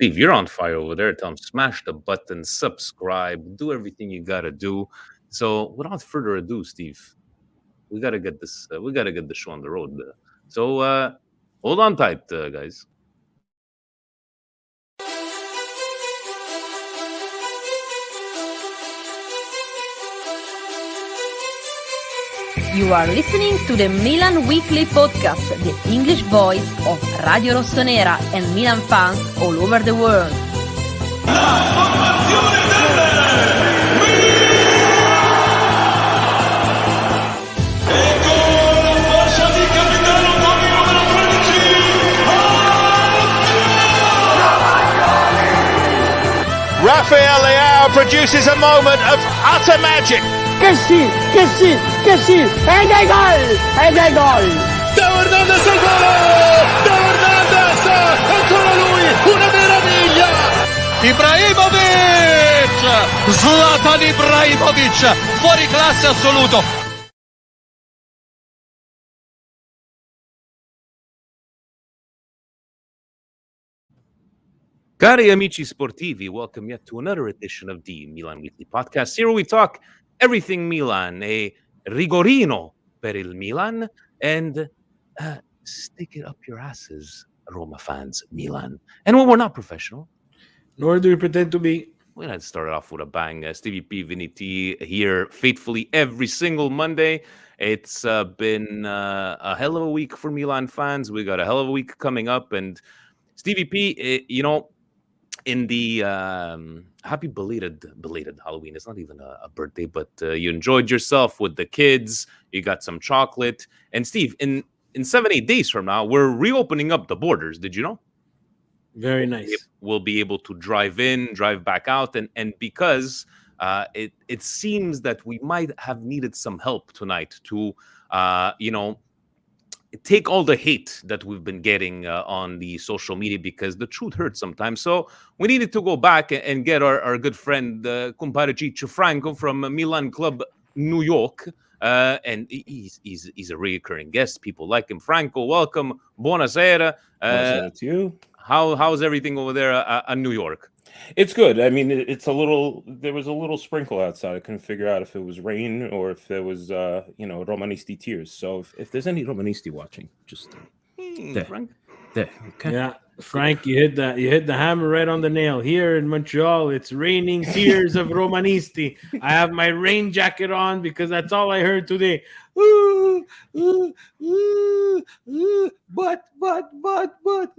Steve, you're on fire over there. Tell them smash the button, subscribe, do everything you gotta do. So, without further ado, Steve, we gotta get this. We gotta get the show on the road. So, hold on tight, guys. You are listening to the Milan Weekly Podcast, the English voice of Radio Rossonera and Milan fans all over the world. Rafael Leao produces a moment of utter magic. Che sì, ed è gol! Teo Hernandez al volo! Teo Hernandez, ancora lui, una meraviglia! Ibrahimovic! Zlatan Ibrahimovic, fuori classe assoluto! Cari amici sportivi, welcome yet to another edition of the Milan Weekly Podcast. Here we talk everything Milan, a rigorino per il Milan, and stick it up your asses, Roma fans, Milan. And when we're not professional, nor do we pretend to be. we're going to start it off with a bang. Stevie P, Vinny T here faithfully every single Monday. It's been a hell of a week for Milan fans. We got a hell of a week coming up, and Stevie P, in the happy belated Halloween. It's not even a birthday, but you enjoyed yourself with the kids. You got some chocolate. And Steve, in 7-8 days from now, we're reopening up the borders. Did you know? Very nice. We'll be able to drive in, drive back out, and because it seems that we might have needed some help tonight to take all the hate that we've been getting on the social media, because the truth hurts sometimes. So we needed to go back and get our good friend, Compare Ciccio Franco from Milan Club New York. And he's a recurring guest. People like him. Franco, welcome. Buonasera. Buonasera to you. How's everything over there at New York? It's good. I mean, there was a little sprinkle outside. I couldn't figure out if it was rain or if there was, Romanisti tears. So if there's any Romanisti watching, just there. Frank? There. Okay. Yeah, Frank, you hit the hammer right on the nail. Here in Montreal, it's raining tears of Romanisti. I have my rain jacket on because that's all I heard today. Ooh, ooh, ooh, ooh, but, ooh,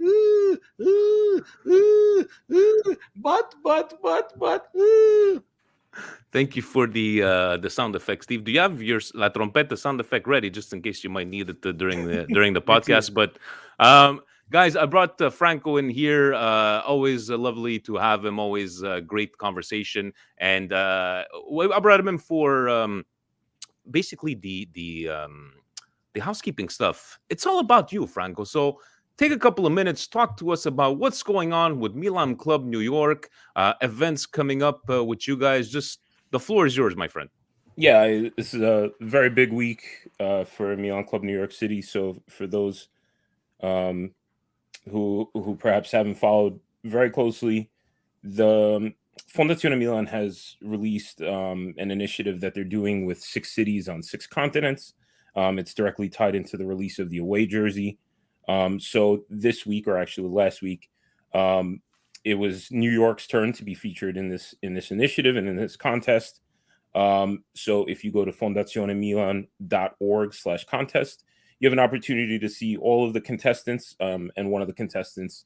ooh, ooh, ooh, but, ooh. Thank you for the sound effect, Steve. Do you have your La Trompeta sound effect ready, just in case you might need it during the podcast? But guys, I brought Franco in here. Always lovely to have him. Always great conversation, and I brought him in for basically the housekeeping stuff. It's all about you, Franco. So take a couple of minutes, talk to us about what's going on with Milan Club New York, events coming up with you guys. Just the floor is yours, my friend. Yeah, this is a very big week for Milan Club New York City. So for those who perhaps haven't followed very closely, the Fondazione Milan has released an initiative that they're doing with 6 cities on 6 continents. It's directly tied into the release of the away jersey. So this week, or actually last week, it was New York's turn to be featured in this initiative and in this contest. So if you go to fondazionemilan.org/contest, you have an opportunity to see all of the contestants. And one of the contestants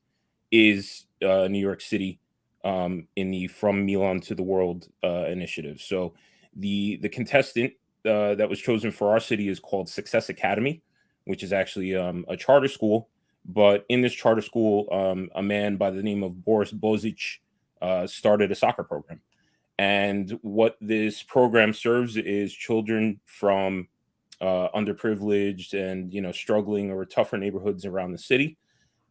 is New York City in the From Milan to the World initiative. So the contestant that was chosen for our city is called Success Academy, which is actually a charter school. But in this charter school, a man by the name of Boris Bozic started a soccer program. And what this program serves is children from underprivileged and, struggling or tougher neighborhoods around the city.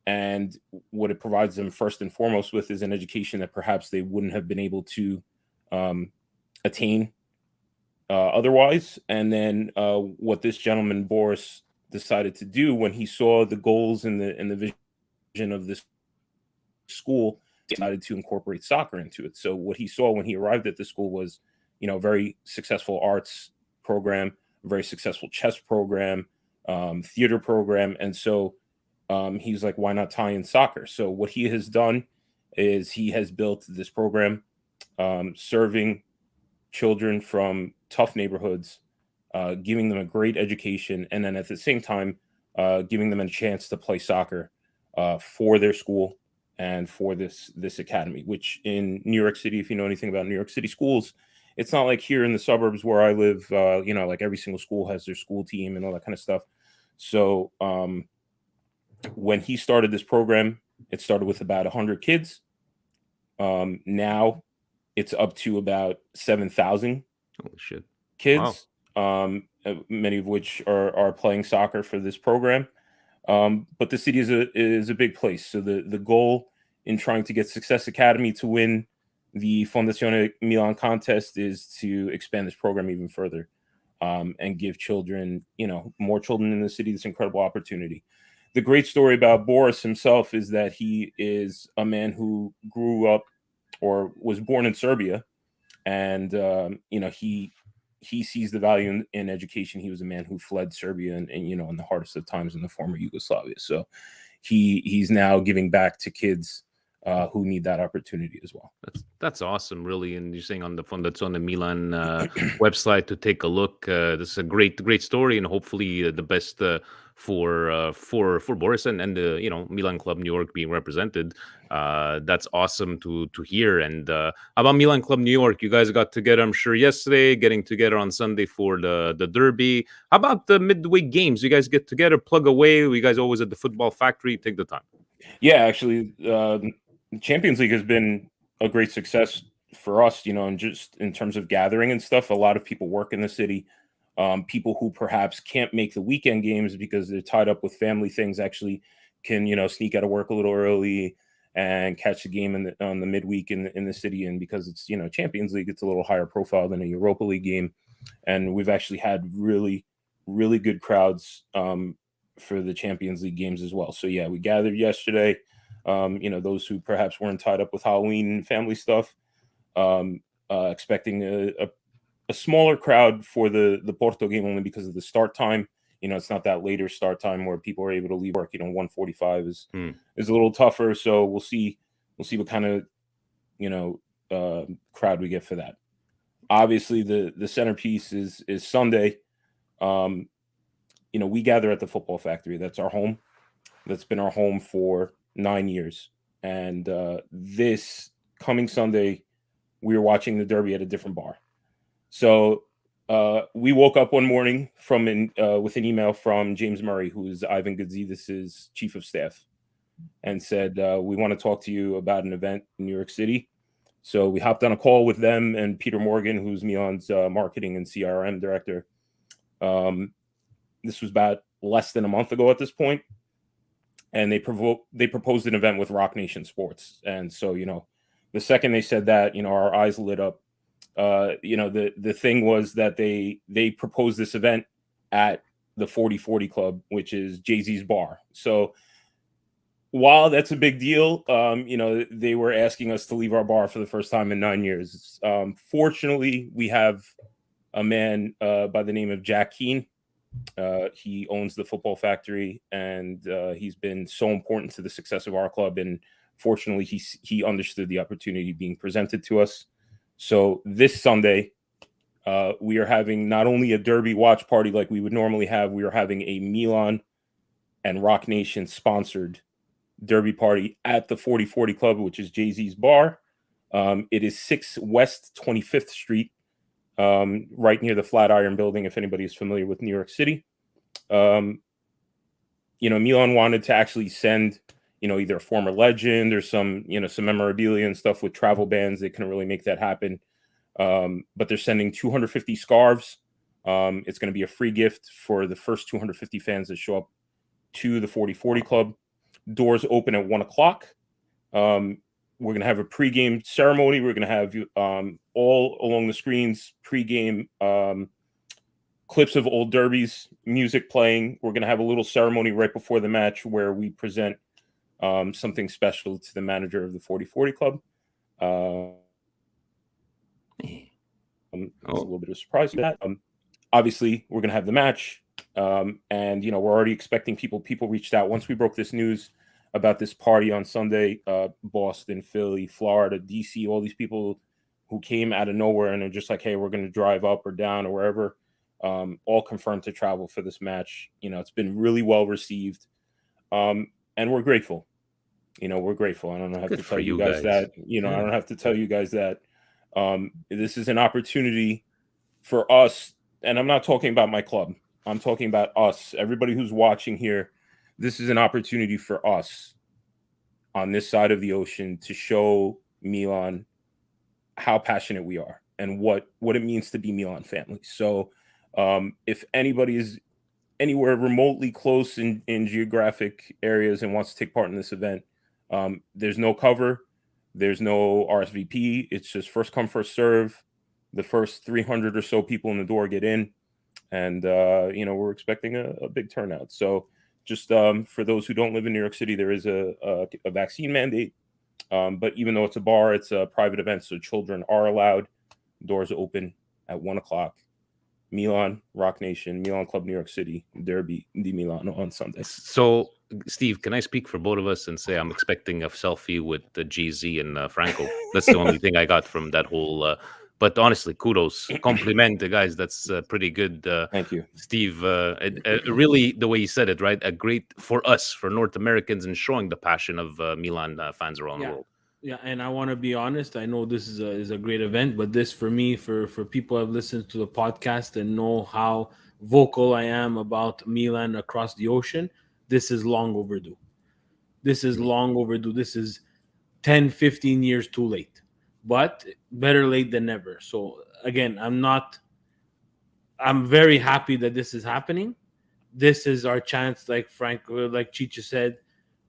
And what it provides them first and foremost with is an education that perhaps they wouldn't have been able to attain otherwise. And then what this gentleman, Boris, decided to do when he saw the goals and the vision of this school decided to incorporate soccer into it. So what he saw when he arrived at the school was, a very successful arts program, a very successful chess program, theater program. And so he's like, why not tie in soccer? So what he has done is he has built this program serving children from tough neighborhoods, giving them a great education, and then at the same time, giving them a chance to play soccer for their school and for this academy, which in New York City, if you know anything about New York City schools, it's not like here in the suburbs where I live, like every single school has their school team and all that kind of stuff. So when he started this program, it started with about 100 kids. Now it's up to about 7,000 kids, many of which are playing soccer for this program. But the city is a big place. So the goal in trying to get Success Academy to win the Fondazione Milan contest is to expand this program even further and give children, more children in the city this incredible opportunity. The great story about Boris himself is that he is a man who grew up or was born in Serbia. And, he sees the value in education. He was a man who fled Serbia and in the hardest of times in the former Yugoslavia. So he's now giving back to kids who need that opportunity as well. That's awesome, really. And you're saying on the Fondazione Milan website to take a look. This is a great story, and hopefully the best for Boris and the Milan Club New York being represented. That's awesome to hear. And about Milan Club New York, you guys got together, I'm sure, yesterday, getting together on Sunday for the derby. How about the midweek games? You guys get together, plug away. You guys always at the football factory. Take the time. Yeah, actually, Champions League has been a great success for us, and just in terms of gathering and stuff. A lot of people work in the city. People who perhaps can't make the weekend games because they're tied up with family things actually can, sneak out of work a little early and catch the game on the midweek in the city. And because it's, Champions League, it's a little higher profile than a Europa League game. And we've actually had really, really good crowds for the Champions League games as well. So yeah, we gathered yesterday. Those who perhaps weren't tied up with Halloween and family stuff, expecting a smaller crowd for the Porto game only because of the start time. It's not that later start time where people are able to leave work. 1:45 is a little tougher. So we'll see what kind of crowd we get for that. Obviously, the centerpiece is Sunday. We gather at the football factory. That's our home. That's been our home for 9 years. And this coming Sunday, we were watching the derby at a different bar. So we woke up one morning with an email from James Murray, who is Ivan Gazidis' chief of staff, and said, we want to talk to you about an event in New York City. So we hopped on a call with them and Peter Morgan, who's Milan's marketing and CRM director. This was about less than a month ago at this point. And they proposed an event with Rock Nation Sports. And so, the second they said that, our eyes lit up. The thing was that they proposed this event at the 4040 Club, which is Jay-Z's bar. So while that's a big deal, they were asking us to leave our bar for the first time in 9 years. Fortunately, we have a man by the name of Jack Keane. He owns the football factory, and he's been so important to the success of our club. And fortunately, he understood the opportunity being presented to us. So this Sunday, we are having not only a derby watch party like we would normally have, we are having a Milan and Rock Nation sponsored derby party at the 4040 Club, which is Jay-Z's bar. It is 6 West 25th Street, right near the Flatiron Building, if anybody is familiar with New York City. Milan wanted to actually send, either a former legend or some memorabilia and stuff with travel bans. They couldn't really make that happen. But they're sending 250 scarves. It's going to be a free gift for the first 250 fans that show up to the 4040 Club. Doors open at 1:00. We're going to have a pregame ceremony. We're going to have all along the screens pregame clips of old derbies, music playing. We're going to have a little ceremony right before the match where we present something special to the manager of the 40-40 club. It's a little bit of a surprise to that. Obviously, we're going to have the match. And, you know, we're already expecting people. People reached out once we broke this news about this party on Sunday. Boston, Philly, Florida, DC, all these people who came out of nowhere and are just like, hey, we're going to drive up or down or wherever. All confirmed to travel for this match. You know, it's been really well received. And we're grateful. You know, we're grateful. I don't have to tell you guys that. You know, I don't have to tell you guys that. This is an opportunity for us. And I'm not talking about my club. I'm talking about us. Everybody who's watching here. This is an opportunity for us on this side of the ocean to show Milan how passionate we are and what it means to be Milan family. So if anybody is anywhere remotely close in geographic areas and wants to take part in this event, there's no cover. There's no RSVP. It's just first come, first serve. The first 300 or so people in the door get in. And, you know, we're expecting a big turnout. So just for those who don't live in New York City, there is a vaccine mandate. But even though it's a bar, it's a private event. So children are allowed. Doors open at 1 o'clock. Milan, Rock Nation, Milan Club, New York City, Derby di Milano on Sunday. So, Steve, can I speak for both of us and say I'm expecting a selfie with Jay-Z and Franco? That's the only thing I got from that whole... but honestly, kudos, compliment the guys. That's pretty good. Thank you, Steve. Really, the way you said it, right? A great for us, for North Americans, and showing the passion of Milan fans around the world. Yeah, and I want to be honest. I know this is a great event, but this for me, for people who have listened to the podcast and know how vocal I am about Milan across the ocean, this is long overdue. This is long overdue. This is 10, 15 years too late. But better late than never. So again, I'm very happy that this is happening. This is our chance, like Chicha said,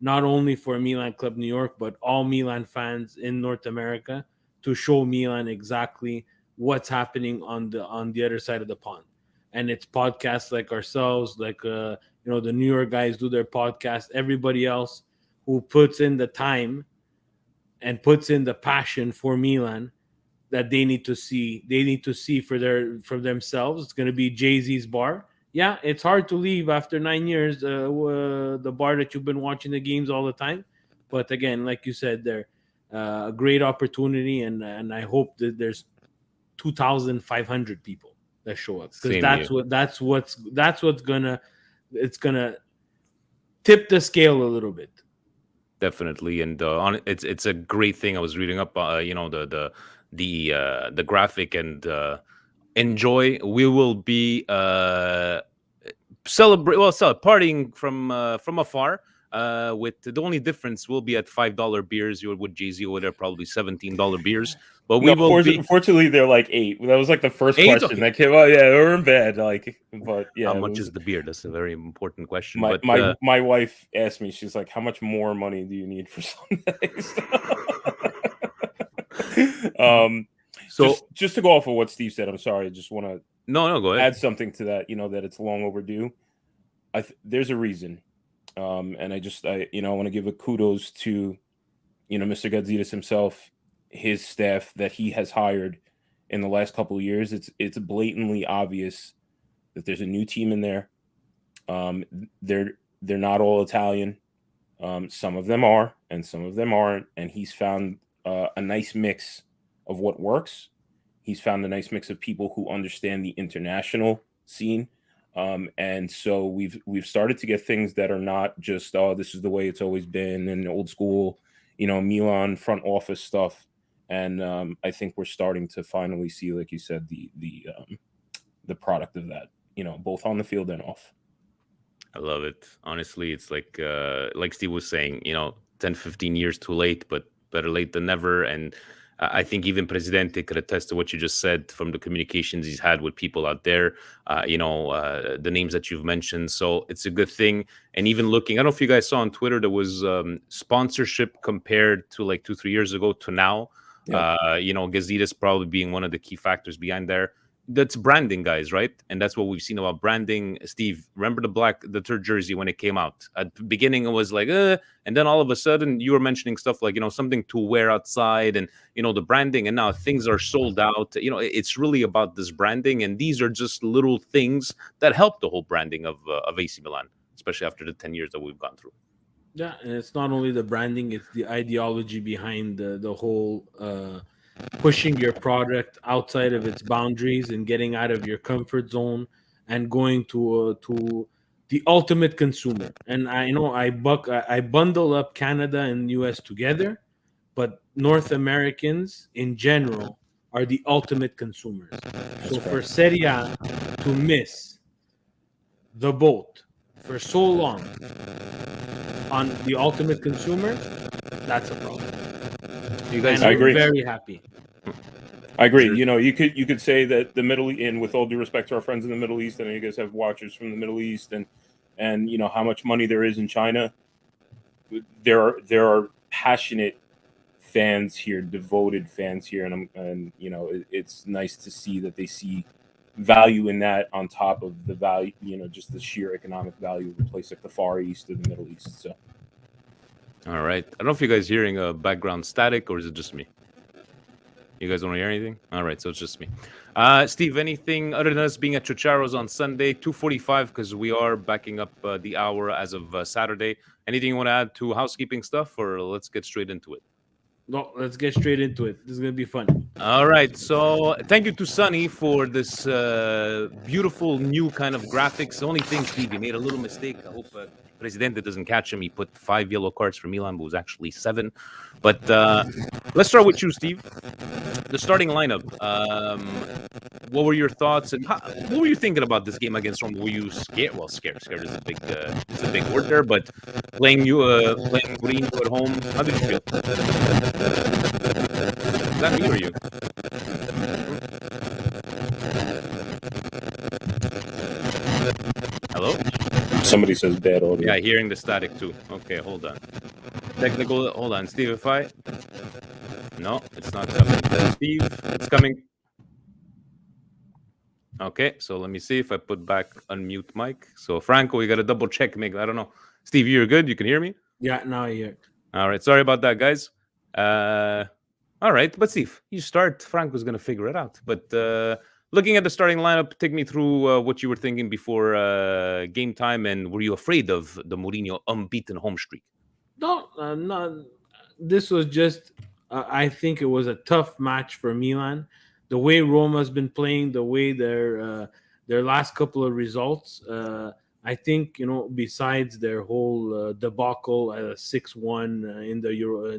not only for Milan Club New York, but all Milan fans in North America to show Milan exactly what's happening on the other side of the pond. And it's podcasts like ourselves, like you know, the New York guys do their podcast, everybody else who puts in the time and puts in the passion for Milan that they need to see. They need to see for themselves. It's going to be Jay-Z's bar. Yeah, it's hard to leave after 9 years, the bar that you've been watching the games all the time. But again, like you said, they're a great opportunity, and I hope that there's 2,500 people that show up, because that's what's gonna tip the scale a little bit. Definitely, and it's a great thing. I was reading up, you know, the graphic, and enjoy. We will be partying from afar. With the only difference will be at $5 beers. You with Jay-Z over there, probably $17 beers. But we will be. Unfortunately, they're like $8. That was like the first question that came out. Yeah, they were in bed. Like, but yeah. How much is the beer? That's a very important question. My wife asked me. She's like, "How much more money do you need for Sundays?" So just to go off of what Steve said, I'm sorry. I just want to go ahead. Add something to that. You know, that it's long overdue. There's a reason. And I want to give a kudos to, you know, Mr. Gazidis himself, his staff that he has hired in the last couple of years. It's blatantly obvious that there's a new team in there. They're not all Italian. Some of them are, and some of them aren't. And he's found a nice mix of what works. He's found a nice mix of people who understand the international scene. And so we've started to get things that are not just, this is the way it's always been, and old school, you know, Milan front office stuff. And I think we're starting to finally see, like you said, the product of that, you know, both on the field and off. I love it. Honestly, it's like Steve was saying, you know, 10, 15 years too late, but better late than never. And I think even Presidente could attest to what you just said from the communications he's had with people out there, the names that you've mentioned. So it's a good thing. And even looking, I don't know if you guys saw on Twitter, there was sponsorship compared to like 2-3 years ago to now. Yeah. Gazidis probably being one of the key factors behind there. that's branding, guys, right? And that's what we've seen about branding. Steve, remember the third jersey when it came out? At the beginning, it was like, and then all of a sudden, you were mentioning stuff like, something to wear outside, and the branding. And now things are sold out. It's really about this branding, and these are just little things that help the whole branding of AC Milan, especially after the 10 years that we've gone through. Yeah, and it's not only the branding; it's the ideology behind the whole. Pushing your product outside of its boundaries and getting out of your comfort zone and going to the ultimate consumer. And I bundle up Canada and US together, but North Americans in general are the ultimate consumers. So for Serie A to miss the boat for so long on the ultimate consumer, that's a problem. You guys, I agree. Very happy. I agree. You could say that the Middle East, and with all due respect to our friends in the Middle East, I know you guys have watchers from the Middle East, and how much money there is in China. There are passionate fans here, devoted fans here, and it's nice to see that they see value in that on top of the value, just the sheer economic value of a place like the Far East or the Middle East. So. All right. I don't know if you guys hearing a background static, or is it just me? You guys don't hear anything? All right, so it's just me. Steve, anything other than us being at Chicharo's on Sunday, 2:45, because we are backing up the hour as of Saturday. Anything you want to add to housekeeping stuff, or let's get straight into it? No, let's get straight into it. This is going to be fun. All right. So thank you to Sunny for this beautiful new kind of graphics. The only thing, Steve, he made a little mistake. I hope Presidente doesn't catch him. He put 5 yellow cards for Milan, but it was actually 7. But let's start with you, Steve. The starting lineup. What were your thoughts, and what were you thinking about this game against Roma? Were you scared? Well, scared is a big word there. But playing Mourinho at home, how did you feel? Is that me or you? Hello? Somebody says bad audio. Yeah, hearing the static too. Okay, hold on. Technical, hold on. Steve, if I... No, it's not coming. Steve, it's coming. Okay, so let me see if I put back unmute mic. So, Franco, you got to double check. I don't know. Steve, you're good? You can hear me? Yeah, now I hear. All right, sorry about that, guys. All right, but Steve, you start. Franco's going to figure it out. But looking at the starting lineup, take me through what you were thinking before game time, and were you afraid of the Mourinho unbeaten home streak? No, this was just, I think it was a tough match for Milan. The way Roma's been playing, the way their last couple of results, I think, besides their whole debacle at a 6-1 in the Euro,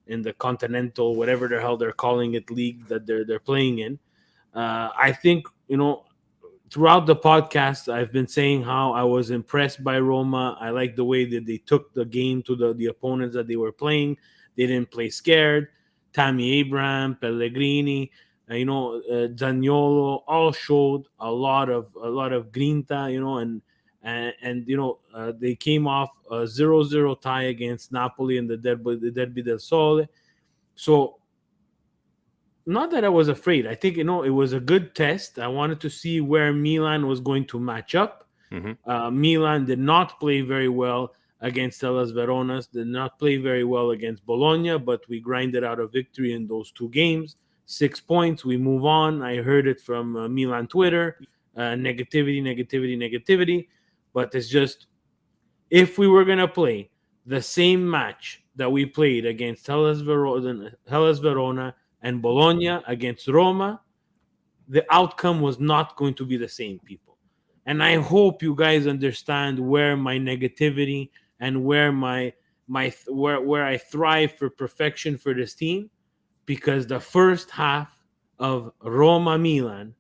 in the Continental, whatever the hell they're calling it, league that they're playing in, I think, throughout the podcast, I've been saying how I was impressed by Roma. I like the way that they took the game to the opponents that they were playing. They didn't play scared. Tammy Abraham, Pellegrini, Zaniolo all showed a lot of grinta, and they came off a 0-0 tie against Napoli in the Derby del Sole. So, not that I was afraid. I think, it was a good test. I wanted to see where Milan was going to match up. Mm-hmm. Milan did not play very well against Hellas Verona, did not play very well against Bologna, but we grinded out a victory in those 2 games. 6 points, we move on. I heard it from Milan Twitter. Negativity. But it's just, if we were going to play the same match that we played against Hellas Verona and Bologna against Roma, the outcome was not going to be the same, people. And I hope you guys understand where my negativity and where where I thrive for perfection for this team, because the first half of Roma-Milan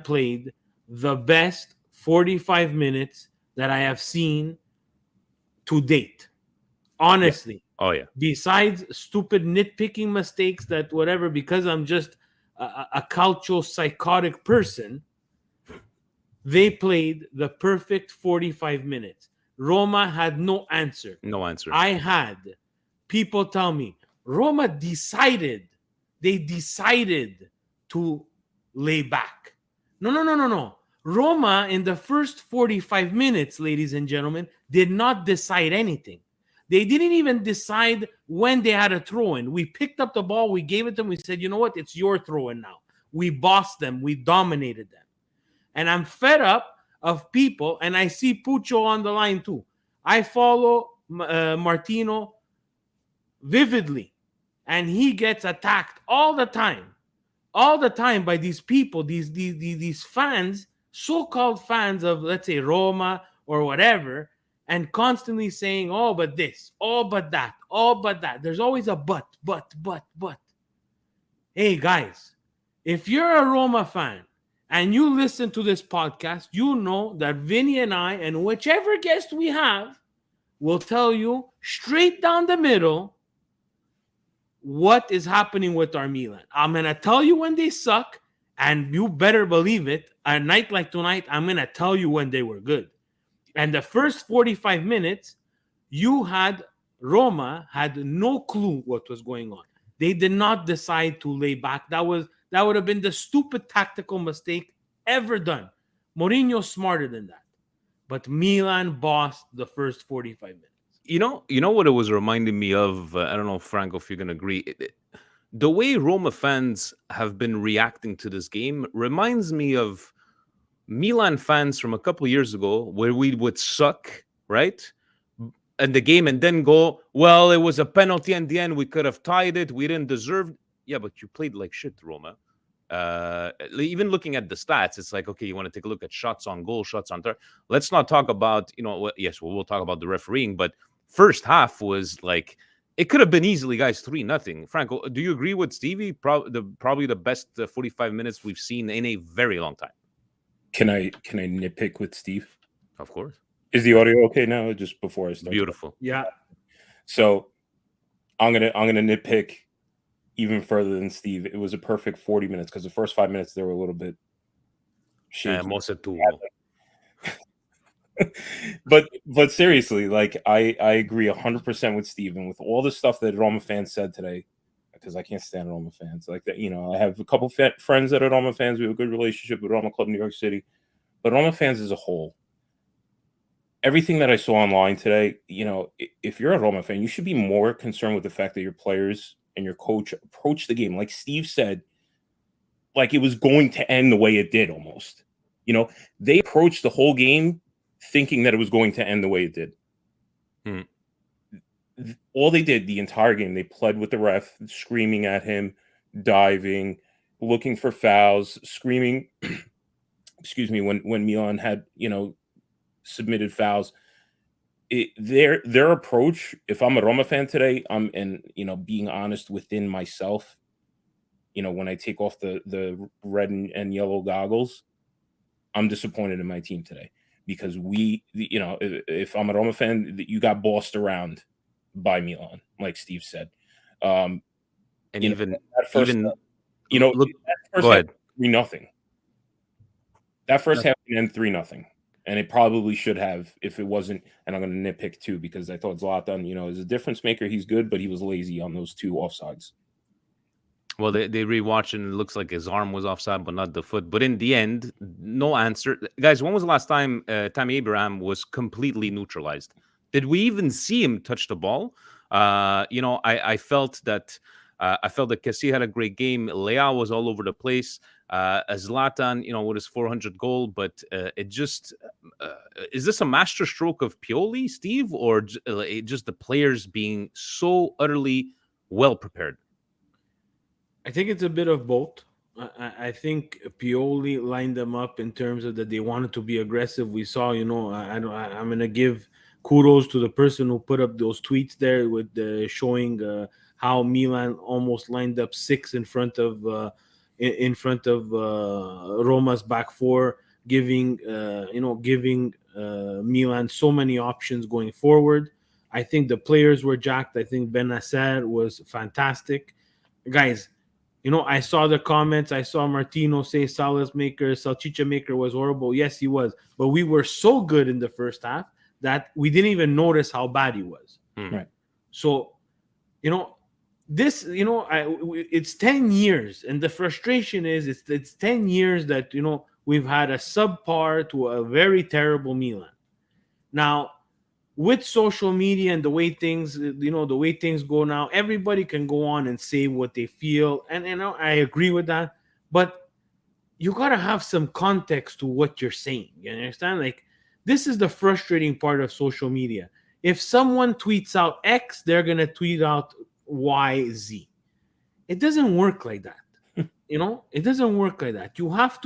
played the best 45 minutes that I have seen to date. Honestly. Yeah. Oh, yeah. Besides stupid nitpicking mistakes that whatever, because I'm just a cultural psychotic person, they played the perfect 45 minutes. Roma had no answer. No answer. I had people tell me, Roma decided to lay back. No. Roma in the first 45 minutes, ladies and gentlemen, did not decide anything. They didn't even decide when they had a throw-in. We picked up the ball, we gave it to them, we said, you know what, it's your throw-in now. We bossed them, we dominated them. And I'm fed up of people, and I see Puccio on the line too. I follow Martino vividly, and he gets attacked all the time by these people, these fans, so-called fans of, let's say, Roma or whatever, and constantly saying, oh, but this, oh, but that, oh, but that. There's always a but. Hey, guys, if you're a Roma fan and you listen to this podcast, you know that Vinny and I, and whichever guest we have, will tell you straight down the middle what is happening with our Milan. I'm going to tell you when they suck, and you better believe it. A night like tonight, I'm going to tell you when they were good. And the first 45 minutes, Roma had no clue what was going on. They did not decide to lay back. That would have been the stupid tactical mistake ever done. Mourinho's smarter than that. But Milan bossed the first 45 minutes. You know what it was reminding me of? I don't know, Franco, if you're going to agree. The way Roma fans have been reacting to this game reminds me of Milan fans from a couple of years ago, where we would suck, right? And the game, and then go, well, it was a penalty in the end. We could have tied it. We didn't deserve. Yeah, but you played like shit, Roma. Even looking at the stats, it's like, okay, you want to take a look at shots on goal, shots on target. Let's not talk about, yes, we'll talk about the refereeing, but first half was like, it could have been easily, guys, 3-0. Franco, do you agree with Stevie? Probably the best 45 minutes we've seen in a very long time. Can I nitpick with Steve? Of course. Is the audio okay now? Just before I start. Beautiful. Yeah. So I'm gonna nitpick even further than Steve. It was a perfect 40 minutes because the first 5 minutes they were a little bit shaky. But seriously, like I agree 100% with Steve, and with all the stuff that Roma fans said today, because I can't stand Roma fans like that. I have a couple friends that are Roma fans. We have a good relationship with Roma Club New York City, but Roma fans as a whole, everything that I saw online today, if you're a Roma fan, you should be more concerned with the fact that your players and your coach approach the game, like Steve said, like it was going to end the way it did almost. They approached the whole game thinking that it was going to end the way it did. All they did the entire game, they pled with the ref, screaming at him, diving, looking for fouls, screaming, excuse me, when Milan had, submitted fouls. Their approach, if I'm a Roma fan today, being honest within myself, when I take off the red and yellow goggles, I'm disappointed in my team today because if I'm a Roma fan, you got bossed around by Milan, like Steve said. And even that first go half, ahead. 3-0. That first half ended 3-0. And it probably should have if it wasn't. And I'm going to nitpick too because I thought Zlatan, is a difference maker. He's good, but he was lazy on those two offsides. Well, they rewatched and it looks like his arm was offside, but not the foot. But in the end, no answer. Guys, when was the last time Tammy Abraham was completely neutralized? Did we even see him touch the ball? I felt that Kessie had a great game. Leao was all over the place. Zlatan, with his 400 goal, but it just is this a master stroke of Pioli, Steve, or just the players being so utterly well prepared? I think it's a bit of both. I think Pioli lined them up in terms of that they wanted to be aggressive. We saw, I'm going to give kudos to the person who put up those tweets there with showing how Milan almost lined up 6 in front of Roma's back four, giving Milan so many options going forward. I think the players were jacked. I think Bennacer was fantastic. Guys, I saw the comments. I saw Martino say Salchicha maker was horrible. Yes, he was. But we were so good in the first half that we didn't even notice how bad he was. Right. So, this, it's 10 years, and the frustration is it's 10 years that we've had a subpar to a very terrible Milan. Now, with social media and the way things go now, everybody can go on and say what they feel, and I agree with that, but you got to have some context to what you're saying. You understand? Like, this is the frustrating part of social media. If someone tweets out X, they're going to tweet out Y, Z. It doesn't work like that. It doesn't work like that. You have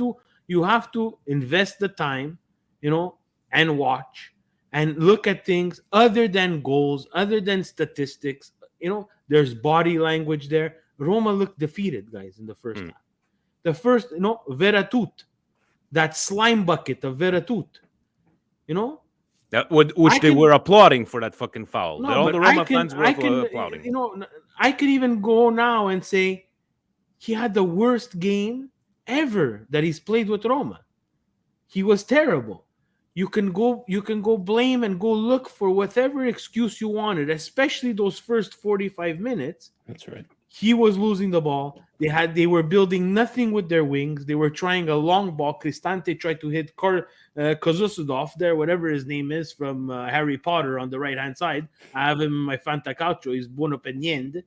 to invest the time, and watch and look at things other than goals, other than statistics. There's body language there. Roma looked defeated, guys, in the first half. The first, Veratut, that slime bucket of Veratut, which they were applauding for that fucking foul. No, All but the Roma fans were applauding. I could even go now and say he had the worst game ever that he's played with Roma. He was terrible. You can go blame and go look for whatever excuse you wanted, especially those first 45 minutes. That's right. He was losing the ball. They were building nothing with their wings. They were trying a long ball. Cristante tried to hit Kozusudov there, whatever his name is, from Harry Potter on the right-hand side. I have him in my Fantacalcio. He's buono per niente.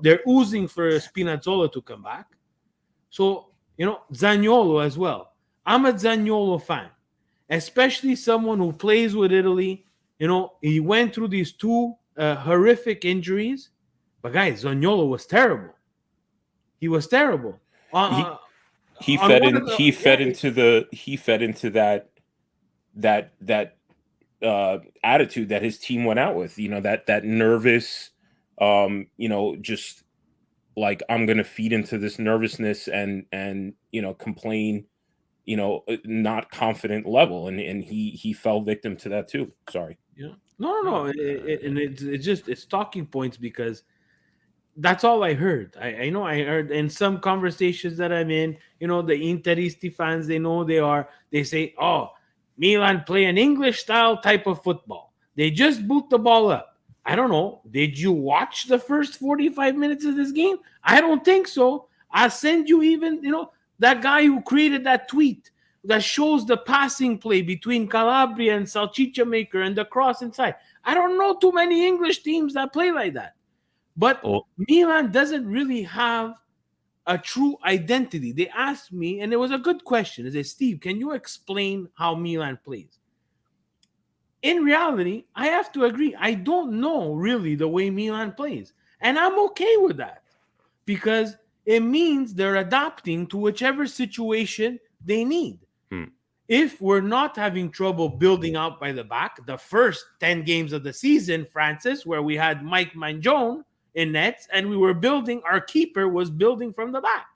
They're oozing for Spinazzola to come back. So, Zaniolo as well. I'm a Zaniolo fan, especially someone who plays with Italy. He went through these two horrific injuries. But guys, Zaniolo was terrible. He was terrible. He fed into that attitude that his team went out with. That nervous, just like, I'm gonna feed into this nervousness and complain, not confident level, and he fell victim to that too. Sorry. Yeah. No. And it's talking points because that's all I heard. I know I heard in some conversations that I'm in, the Interisti fans, they say, oh, Milan play an English style type of football. They just boot the ball up. I don't know. Did you watch the first 45 minutes of this game? I don't think so. I'll send you even, that guy who created that tweet that shows the passing play between Calabria and Salchicha Maker and the cross inside. I don't know too many English teams that play like that. But Milan doesn't really have a true identity. They asked me, and it was a good question. They said, Steve, can you explain how Milan plays? In reality, I have to agree. I don't know really the way Milan plays. And I'm okay with that because it means they're adapting to whichever situation they need. If we're not having trouble building out by the back, the first 10 games of the season, Francis, where we had Mike Mangione in nets, and we were building, our keeper was building from the back.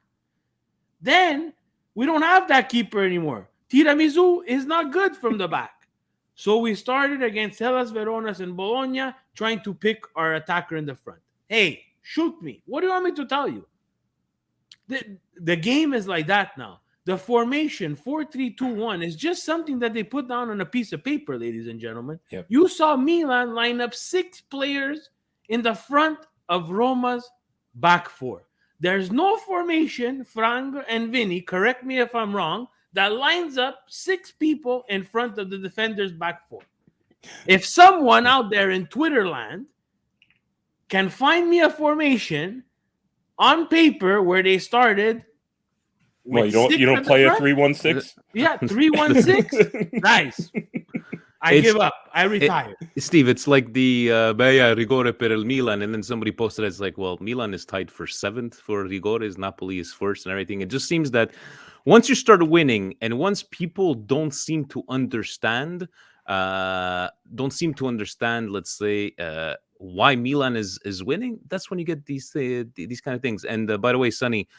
Then we don't have that keeper anymore. Tiramisu is not good from the back. So we started against Hellas Veronas and Bologna trying to pick our attacker in the front. Hey, shoot me. What do you want me to tell you? The game is like that now. The formation 4-3-2-1 is just something that they put down on a piece of paper, ladies and gentlemen. Yep. You saw Milan line up 6 players in the front of Roma's back four. There's no formation, Frank and Vinny, correct me if I'm wrong, that lines up 6 people in front of the defender's back four. If someone out there in Twitter land can find me a formation on paper where they started. Well, you don't play a 3-1-6? Yeah, 3-1-6. Nice. I give up. I retire. Steve, it's like the rigore per il Milan, and then somebody posted it's like, well, Milan is tied for 7th for rigores, Napoli is 1st and everything. It just seems that once you start winning and once people don't seem to understand, let's say, why Milan is winning, that's when you get these kind of things. And by the way, Sonny,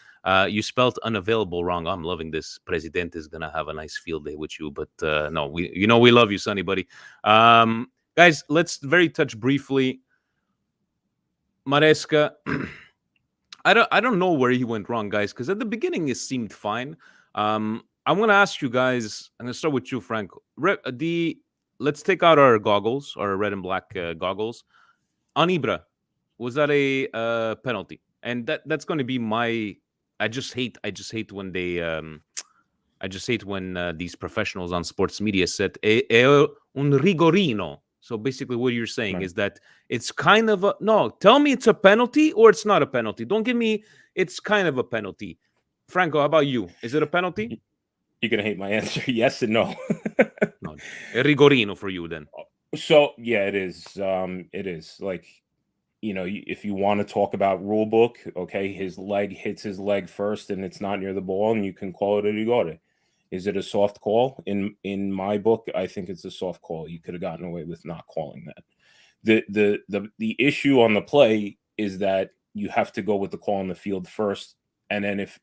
you spelled unavailable wrong. I'm loving this. President is gonna have a nice field day with you, but no, we love you, Sonny, buddy. Guys, let's touch briefly. Maresca, I don't know where he went wrong, guys, because at the beginning it seemed fine. I'm gonna ask you guys. I'm gonna start with you, Frank. Let's take out our goggles, our red and black goggles. On Ibra, Was that a penalty? And that's going to be my. I just hate when they. I just hate when these professionals on sports media said un rigorino. So basically, what you're saying Right. is that it's kind of a no. Tell me it's a penalty or it's not a penalty. Don't give me it's kind of a penalty. Franco, how about you? Is it a penalty? You're gonna hate my answer. Yes and no. No, a rigorino for you then. So yeah, it is. It is like, if you want to talk about rule book, okay, his leg hits his leg first, and it's not near the ball, and you can call it a rigore. Is it a soft call? In my book, I think it's a soft call. You could have gotten away with not calling that. The issue on the play is that you have to go with the call on the field first, and then if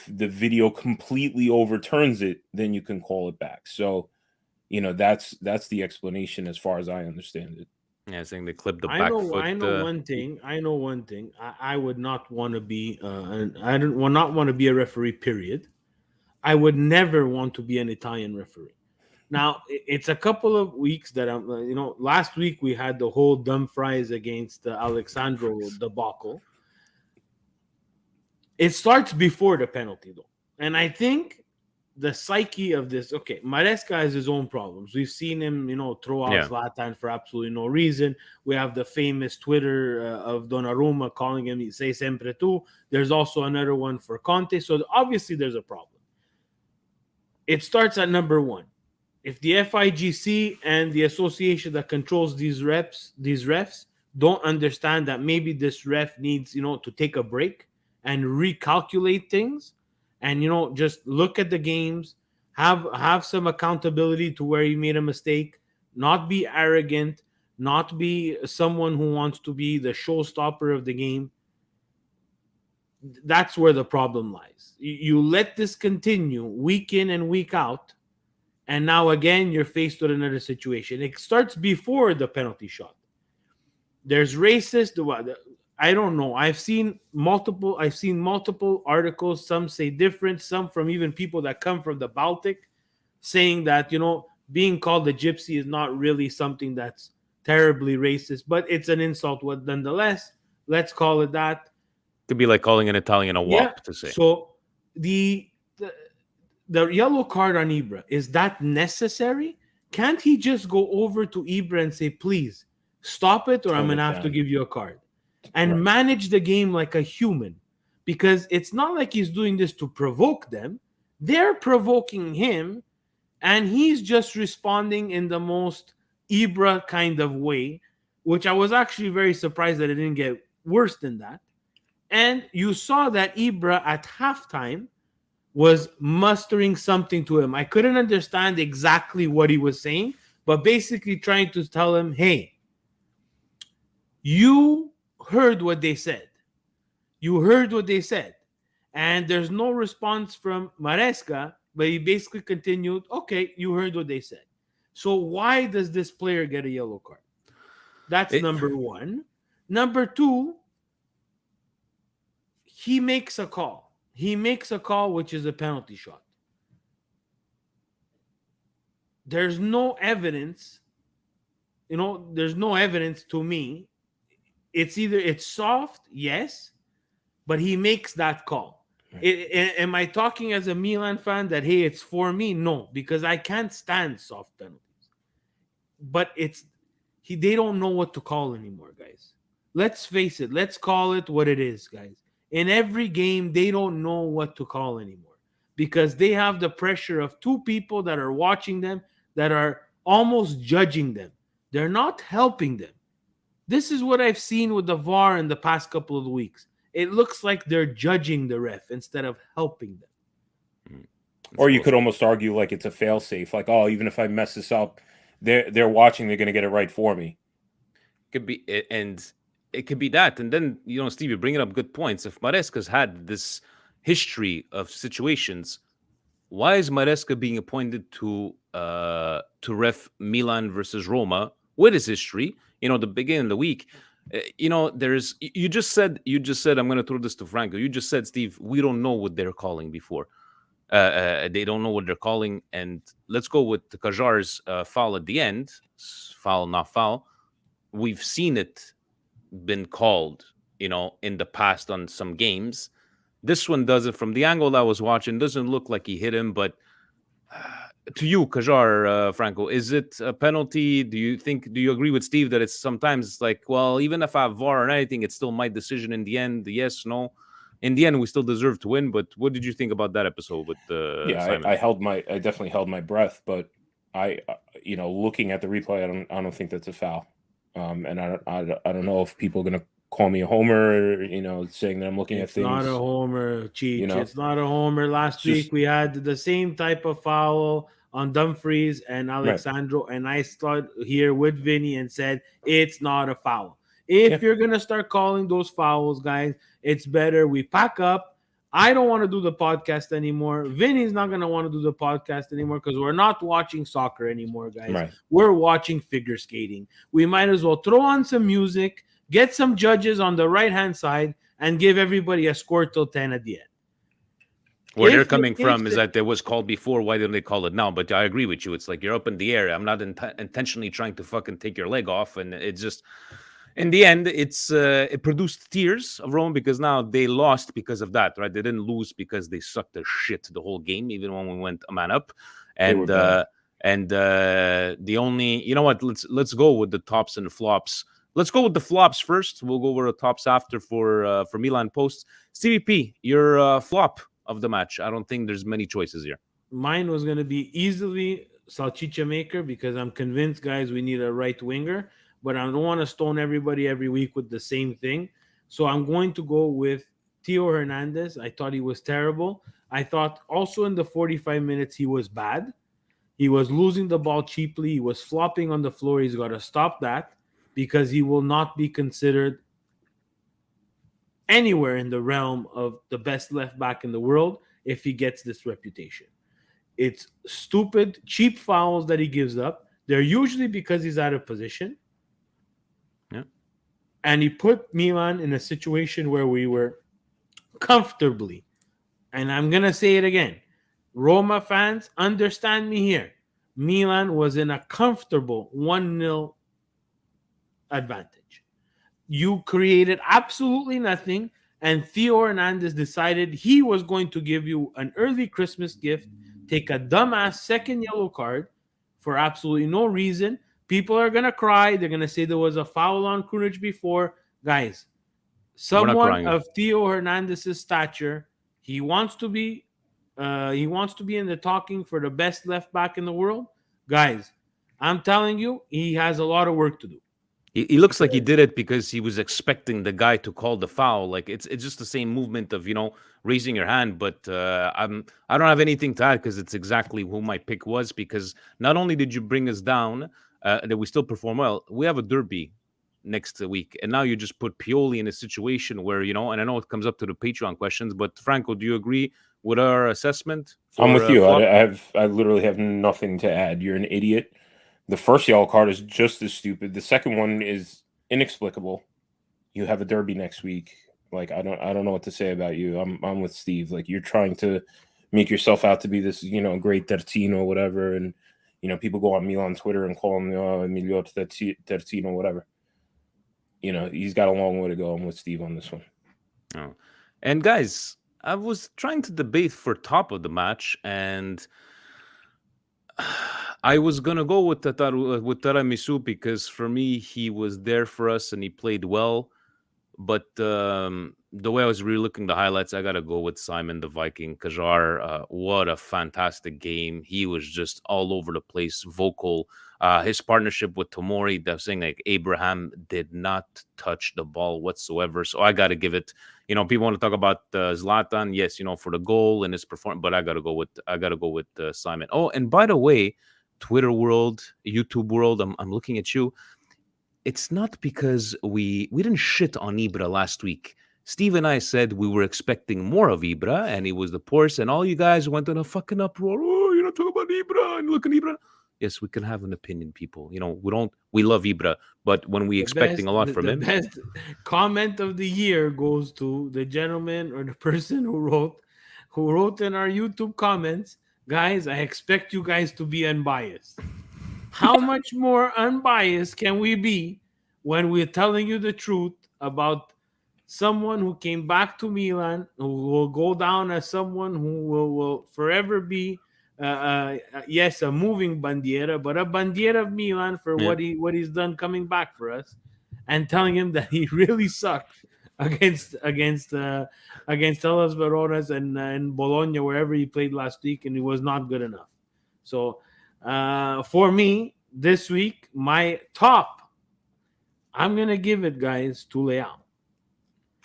the video completely overturns it, then you can call it back. So, that's the explanation as far as I understand it. Yeah, saying they clipped the I back know. foot. I know one thing. I know one thing. I would not want to be. I don't will not want to be a referee. Period. I would never want to be an Italian referee. Now it's a couple of weeks that I'm. Last week we had the whole Dumfries against Alexandro debacle. It starts before the penalty though, and I think the psyche of this. Okay, Maresca has his own problems. We've seen him, throw out Zlatan for absolutely no reason. We have the famous Twitter of Donnarumma calling him "Sei sempre tu." There's also another one for Conte. So obviously there's a problem. It starts at number one. If the FIGC and the association that controls these refs don't understand that maybe this ref needs, to take a break and recalculate things, and just look at the games, have some accountability to where he made a mistake, not be arrogant, not be someone who wants to be the showstopper of the game. That's where the problem lies. You let this continue week in and week out, and now again you're faced with another situation. It starts before the penalty shot. There's racist. I don't know. I've seen multiple articles. Some say different. Some from even people that come from the Baltic, saying that being called a gypsy is not really something that's terribly racist, but it's an insult. Nonetheless, let's call it that. Could be like calling an Italian a wop to say. So the yellow card on Ibra, is that necessary? Can't he just go over to Ibra and say, please stop it, or I'm going to have to give you a card, and manage the game like a human? Because it's not like he's doing this to provoke them. They're provoking him, and he's just responding in the most Ibra kind of way, which I was actually very surprised that it didn't get worse than that. And you saw that Ibra at halftime was mustering something to him. I couldn't understand exactly what he was saying, but basically trying to tell him, hey, you heard what they said. You heard what they said. And there's no response from Maresca, but he basically continued, okay, you heard what they said. So why does this player get a yellow card? That's number one. Number two, he makes a call. He makes a call, which is a penalty shot. There's no evidence. There's no evidence to me. It's soft, yes, but he makes that call. Am I talking as a Milan fan that, hey, it's for me? No, because I can't stand soft penalties. But they don't know what to call anymore, guys. Let's face it. Let's call it what it is, guys. In every game, they don't know what to call anymore because they have the pressure of two people that are watching them, that are almost judging them. They're not helping them. This is what I've seen with the VAR in the past couple of weeks. It looks like they're judging the ref instead of helping them. Or you could almost argue like it's a fail-safe. Like, oh, even if I mess this up, they're watching, they're going to get it right for me. Could be, and it could be that. And then, Steve, you're bringing up good points. If Maresca's had this history of situations, why is Maresca being appointed to ref Milan versus Roma with his history? The beginning of the week, there's you just said I'm going to throw this to Franco. You just said, Steve, we don't know what they're calling before. They don't know what they're calling, and let's go with the Kajar's foul at the end. Foul, not foul. We've seen it been called, in the past on some games. This one doesn't. From the angle I was watching, doesn't look like he hit him. But to you, Kajar, Franco, is it a penalty? Do you agree with Steve that it's sometimes like, well, even if I have VAR or anything, it's still my decision in the end? Yes, no. In the end, we still deserve to win. But what did you think about that episode with Simon? I definitely held my breath, but looking at the replay, I don't think that's a foul. And I don't know if people are gonna call me a homer, saying that I'm looking at things. It's not a homer, Cheech. It's not a homer. Last week we had the same type of foul on Dumfries and Alexandro, and I started here with Vinny and said it's not a foul. If you're gonna start calling those fouls, guys, it's better we pack up. I don't want to do the podcast anymore. Vinny's not going to want to do the podcast anymore because we're not watching soccer anymore, guys. Right. We're watching figure skating. We might as well throw on some music, get some judges on the right-hand side, and give everybody a score till 10 at the end. Where they're coming from is that there was called before. Why didn't they call it now? But I agree with you. It's like you're up in the air. I'm not intentionally trying to fucking take your leg off. And it's just... In the end, it produced tears of Roma because now they lost because of that, right? They didn't lose because they sucked their shit the whole game, even when we went a man up. And the only, let's go with the tops and the flops. Let's go with the flops first. We'll go over the tops after for Milan posts. CVP, your flop of the match. I don't think there's many choices here. Mine was going to be easily Salchicha Maker because I'm convinced, guys, we need a right winger. But I don't want to stone everybody every week with the same thing. So I'm going to go with Theo Hernandez. I thought he was terrible. I thought also in the 45 minutes he was bad. He was losing the ball cheaply. He was flopping on the floor. He's got to stop that because he will not be considered anywhere in the realm of the best left back in the world if he gets this reputation. It's stupid, cheap fouls that he gives up. They're usually because he's out of position. And he put Milan in a situation where we were comfortably, and I'm going to say it again, Roma fans, understand me here. Milan was in a comfortable 1-0 advantage. You created absolutely nothing, and Theo Hernandez decided he was going to give you an early Christmas gift, take a dumbass second yellow card for absolutely no reason. People are going to cry. They're going to say there was a foul on Krunic before. Guys, someone of Theo Hernandez's stature, he wants to be in the talking for the best left back in the world. Guys, I'm telling you, he has a lot of work to do. He looks like he did it because he was expecting the guy to call the foul. Like it's just the same movement of raising your hand. But I don't have anything to add because it's exactly who my pick was. Because not only did you bring us down, that we still perform well. We have a derby next week, and now you just put Pioli in a situation where and I know it comes up to the Patreon questions, but Franco, do you agree with our assessment? I'm with you. I literally have nothing to add. You're an idiot. The first yellow card is just as stupid. The second one is inexplicable. You have a derby next week. Like I don't know what to say about you. I'm with Steve. Like you're trying to make yourself out to be this great Terzino or whatever, and people go on Milan Twitter and call him Emilio Terzino, whatever. He's got a long way to go. I'm with Steve on this one. Oh. And guys, I was trying to debate for top of the match, and I was going to go with Tiramisu because for me, he was there for us and he played well. But the way I was really looking at the highlights, I got to go with Simon the Viking. Kajar, what a fantastic game. He was just all over the place, vocal. His partnership with Tomori, they're saying like Abraham did not touch the ball whatsoever. So I got to give it, people want to talk about Zlatan. Yes, for the goal and his performance, but I got to go with Simon. Oh, and by the way, Twitter world, YouTube world, I'm looking at you. It's not because we didn't shit on Ibra last week. Steve and I said we were expecting more of Ibra, and he was the poorest, and all you guys went on a fucking uproar. Oh, you're not talking about Ibra, and look at Ibra. Yes, we can have an opinion, people. We love Ibra, but when we expecting a lot from him. The best comment of the year goes to the gentleman or the person who wrote in our YouTube comments, guys, I expect you guys to be unbiased. How much more unbiased can we be when we're telling you the truth about someone who came back to Milan, who will go down as someone who will forever be, yes, a moving bandiera, but a bandiera of Milan for Yeah. what he's done coming back for us, and telling him that he really sucked against Hellas Verona's and Bologna, wherever he played last week, and he was not good enough. So for me this week, my top, I'm gonna give it, guys, to Leao.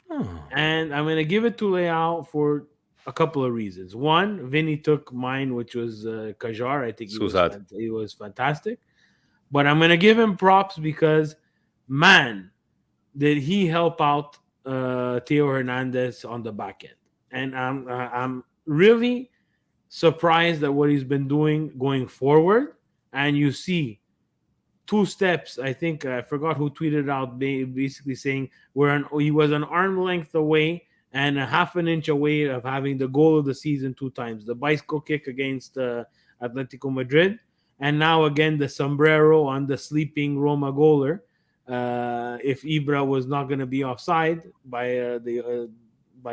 Oh. And I'm going to give it to Leao for a couple of reasons. One, Vinny took mine, which was Kajar. I think Susad. he was fantastic. But I'm going to give him props because, man, did he help out Theo Hernandez on the back end. And I'm really surprised at what he's been doing going forward. And you see, 2 steps. I think I forgot who tweeted out basically saying he was an arm length away and a half an inch away of having the goal of the season 2 times. The bicycle kick against Atletico Madrid, and now again the sombrero on the sleeping Roma goaler. If Ibra was not going to be offside by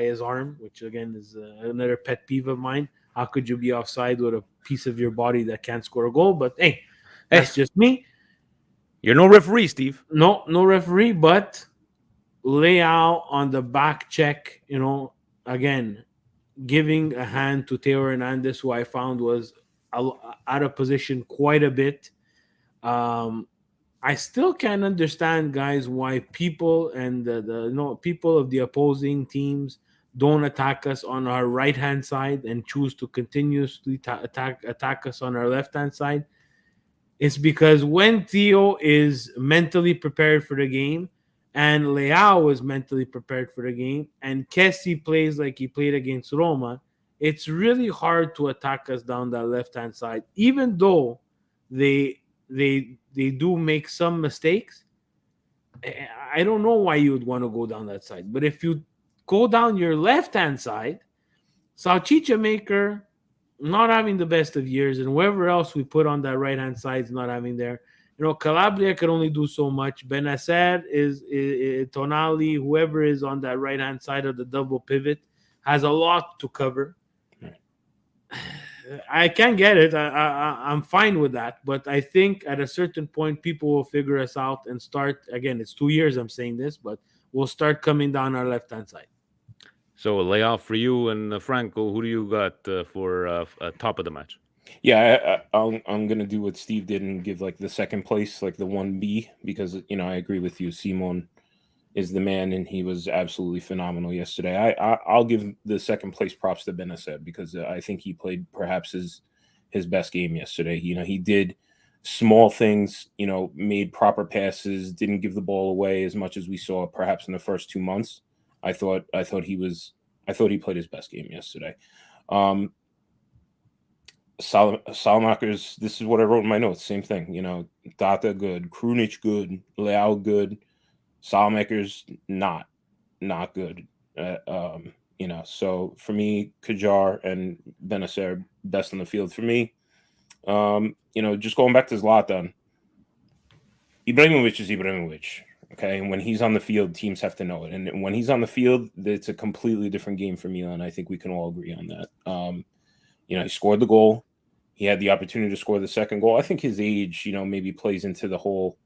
his arm, which again is another pet peeve of mine. How could you be offside with a piece of your body that can't score a goal? But hey, that's just me. You're no referee, Steve. No referee, but Leao on the back check, again, giving a hand to Theo Hernandez, who I found was out of position quite a bit. I still can't understand, guys, why people and the people of the opposing teams don't attack us on our right-hand side and choose to continuously attack us on our left-hand side. It's because when Theo is mentally prepared for the game and Leao is mentally prepared for the game and Kessie plays like he played against Roma, it's really hard to attack us down that left-hand side, even though they do make some mistakes. I don't know why you would want to go down that side. But if you go down your left-hand side, Salchicha Maker not having the best of years, and whoever else we put on that right-hand side is not having there. Calabria could only do so much. Benacer is Tonali, whoever is on that right-hand side of the double pivot, has a lot to cover. I can't get it. I'm fine with that. But I think at a certain point, people will figure us out and start, again, it's 2 years I'm saying this, but we'll start coming down our left-hand side. So a layoff for you and Franco. Who do you got for top of the match? Yeah, I'm gonna do what Steve did and give like the second place, like the 1B, because I agree with you. Simon is the man, and he was absolutely phenomenal yesterday. I'll give the second place props to Benacer because I think he played perhaps his best game yesterday. He did small things, made proper passes, didn't give the ball away as much as we saw perhaps in the first 2 months. I thought he played his best game yesterday. Salamakers, this is what I wrote in my notes. Same thing, Data good, Krunic good, Leao good, Salamakers not good. So for me, Kajar and Benacer best on the field for me. Just going back to Zlatan, Ibrahimovic is Ibrahimovic. Okay, and when he's on the field, teams have to know it. And when he's on the field, it's a completely different game for Milan. I think we can all agree on that. He scored the goal. He had the opportunity to score the second goal. I think his age, maybe plays into the whole,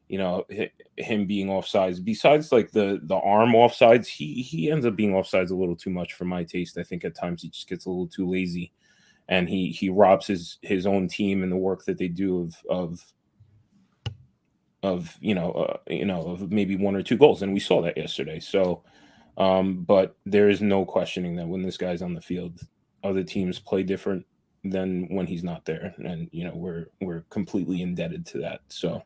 him being offsides. Besides, like the arm offsides, he ends up being offsides a little too much for my taste. I think at times he just gets a little too lazy, and he robs his own team and the work that they do of maybe 1 or 2 goals, and we saw that yesterday. So, but there is no questioning that when this guy's on the field, other teams play different than when he's not there, and we're completely indebted to that. So,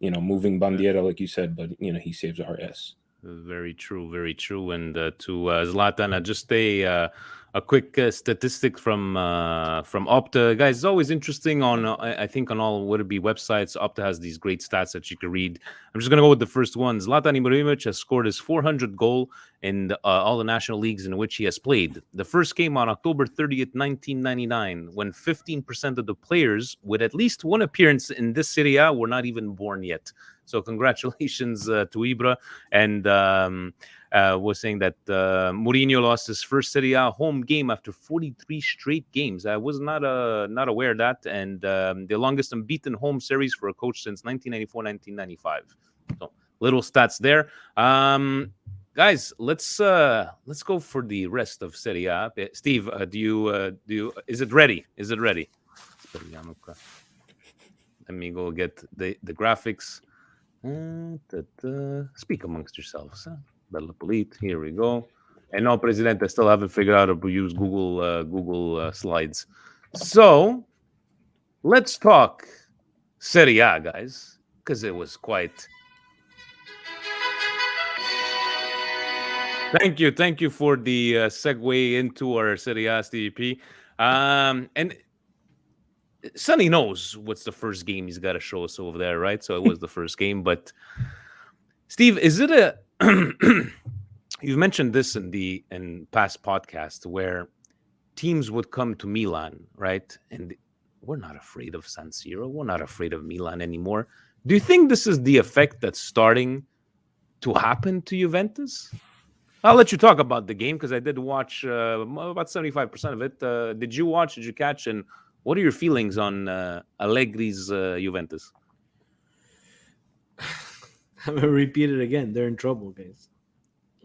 moving bandiera, like you said, but he saves our ass. Very true, very true. And to Zlatan, just a quick statistic from Opta, guys. It's always interesting on I think on all would it be websites. Opta has these great stats that you can read. I'm just gonna go with the first one. Zlatan Ibrahimovic has scored his 400 goal in all the national leagues in which he has played. The first came on October 30th, 1999, when 15% of the players with at least one appearance in this Serie A were not even born yet. So congratulations to Ibra. And was saying that Mourinho lost his first Serie A home game after 43 straight games. I was not aware of that. And the longest unbeaten home series for a coach since 1994-1995. So little stats there. Guys, let's go for the rest of Serie A. Steve, do you is it ready? Is it ready? Let me go get the graphics. Speak amongst yourselves. Bella Polite. Here we go. And no, President, I still haven't figured out how to use Google Slides. So let's talk Serie A, guys, because it was quite. Thank you for the segue into our Serie A, STP. And Sonny knows what's the first game he's got to show us over there, right? So it was the first game. But Steve, is it a? You've mentioned this in past podcasts where teams would come to Milan, right? And we're not afraid of San Siro. We're not afraid of Milan anymore. Do you think this is the effect that's starting to happen to Juventus? I'll let you talk about the game because I did watch about 75% of it. Did you watch? Did you catch? And what are your feelings on Allegri's Juventus? I'm gonna repeat it again. They're in trouble, guys.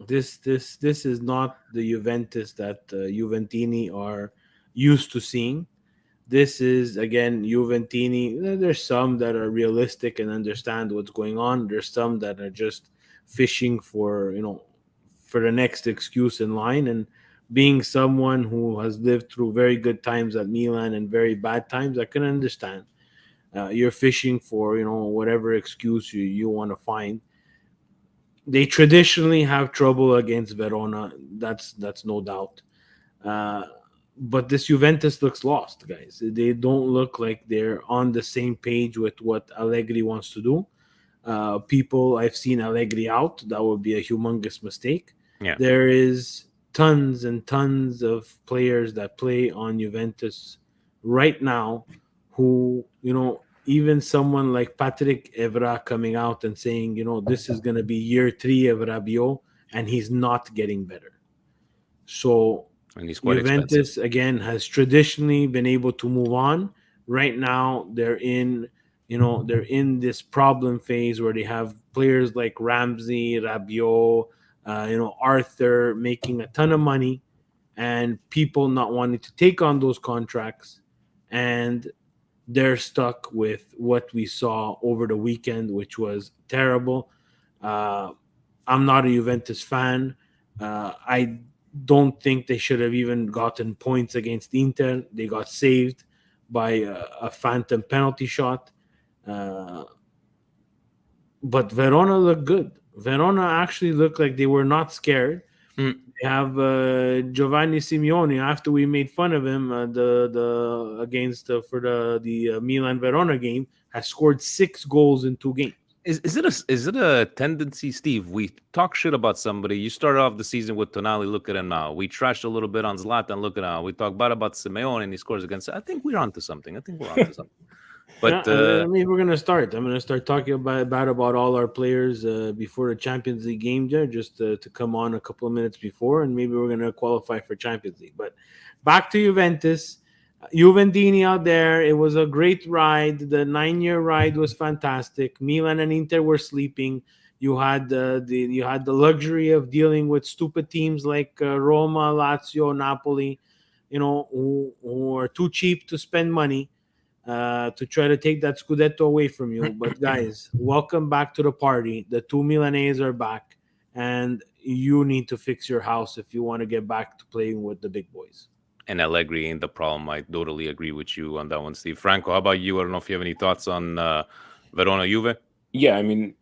This is not the Juventus that Juventini are used to seeing. This is again Juventini. There's some that are realistic and understand what's going on. There's some that are just fishing for for the next excuse in line. And being someone who has lived through very good times at Milan and very bad times, I can understand. You're fishing for whatever excuse you want to find. They traditionally have trouble against Verona. That's no doubt. But this Juventus looks lost, guys. They don't look like they're on the same page with what Allegri wants to do. I've seen Allegri out. That would be a humongous mistake. Yeah. There is tons and tons of players that play on Juventus right now who, even someone like Patrick Evra coming out and saying, this is going to be year 3 of Rabiot, and he's not getting better. So and he's quite Juventus, expensive. again, has traditionally been able to move on. Right now, they're in this problem phase where they have players like Ramsey, Rabiot, Arthur making a ton of money and people not wanting to take on those contracts. And they're stuck with what we saw over the weekend, which was terrible. I'm not a Juventus fan. I don't think they should have even gotten points against Inter. They got saved by a phantom penalty shot. But Verona looked good. Verona actually looked like they were not scared. They have Giovanni Simeone. After we made fun of him, for the Milan Verona game, has scored 6 goals in 2 games. Is it a tendency, Steve? We talk shit about somebody. You started off the season with Tonali. Look at him now. We trashed a little bit on Zlatan. Look at him now. We talk bad about Simeone and he scores against. I think we're onto something. But we're going to start. I'm going to start talking about all our players before the Champions League game there, just to come on a couple of minutes before, and maybe we're going to qualify for Champions League. But back to Juventus. Juventini out there. It was a great ride. The 9-year ride was fantastic. Milan and Inter were sleeping. You had the luxury of dealing with stupid teams like Roma, Lazio, Napoli, who are too cheap to spend money. To try to take that Scudetto away from you. But guys, welcome back to the party. The 2 Milanese are back, and you need to fix your house if you want to get back to playing with the big boys. And Allegri ain't the problem. I totally agree with you on that one, Steve. Franco, how about you? I don't know if you have any thoughts on Verona Juve. Yeah, I mean,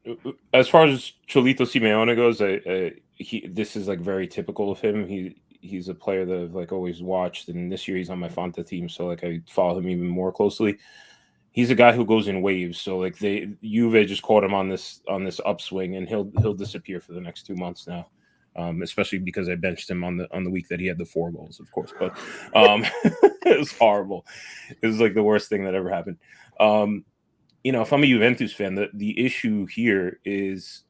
as far as Cholito Simeone goes, this is like very typical of him. He's a player that I've like always watched, and this year he's on my Fanta team, so like I follow him even more closely. He's a guy who goes in waves, so like Juve just caught him on this upswing, and he'll disappear for the next 2 months now, especially because I benched him on the week that he had the 4 goals, of course. But it was horrible. It was like the worst thing that ever happened. if I'm a Juventus fan, the issue here is,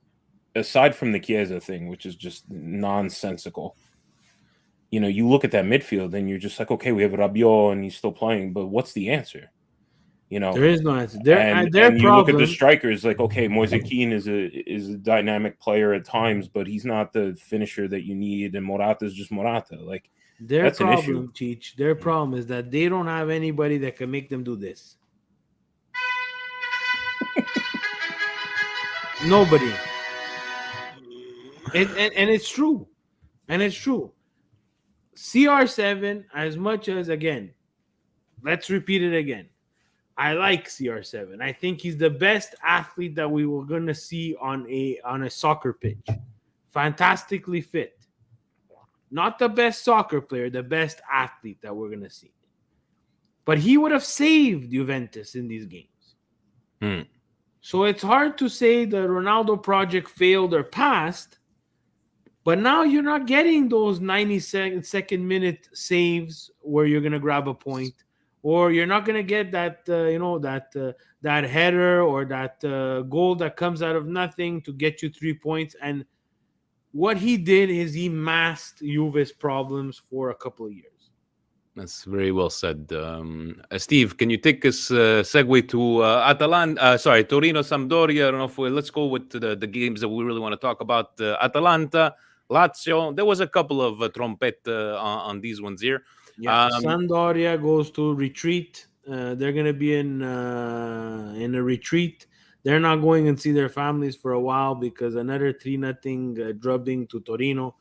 aside from the Chiesa thing, which is just nonsensical, you look at that midfield and you're just like, okay, we have Rabiot and he's still playing, but what's the answer? There is no answer. And Their you look at the problem. strikers, like, okay, Moise Kean is a dynamic player at times, but he's not the finisher that you need, and Morata is just Morata. Like, Their that's an issue. problem, Cheech. Their problem is that they don't have anybody that can make them do this. Nobody. And it's true. And it's true. CR7, as much as, again, let's repeat it again. I like CR7. I think he's the best athlete that we were going to see on a soccer pitch. Fantastically fit. Not the best soccer player, the best athlete that we're going to see. But he would have saved Juventus in these games. So it's hard to say the Ronaldo project failed or passed, but now you're not getting those 92nd minute saves where you're going to grab a point, or you're not going to get that that header or that goal that comes out of nothing to get you 3 points. And what he did is he masked Juve's problems for a couple of years. That's very well said. Steve, can you take us segue to Torino, Sampdoria? I don't know if let's go with the games that we really want to talk about. Atalanta, Lazio. There was a couple of trompette on these ones here. Yeah, Sampdoria goes to retreat. They're going to be in a retreat. They're not going and see their families for a while because another 3-0 drubbing to Torino.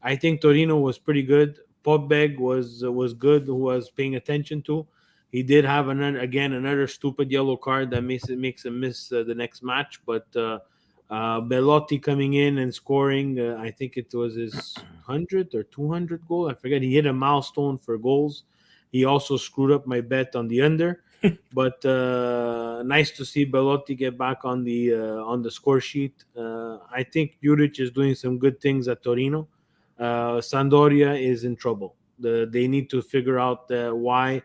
I think Torino was pretty good. Podbeg was good, who was paying attention to. He did have another stupid yellow card that makes him miss the next match. But Belotti coming in and scoring, I think it was his 100th or 200th goal. I forget. He hit a milestone for goals. He also screwed up my bet on the under. But nice to see Belotti get back on the score sheet. I think Juric is doing some good things at Torino. Sampdoria is in trouble. They need to figure out why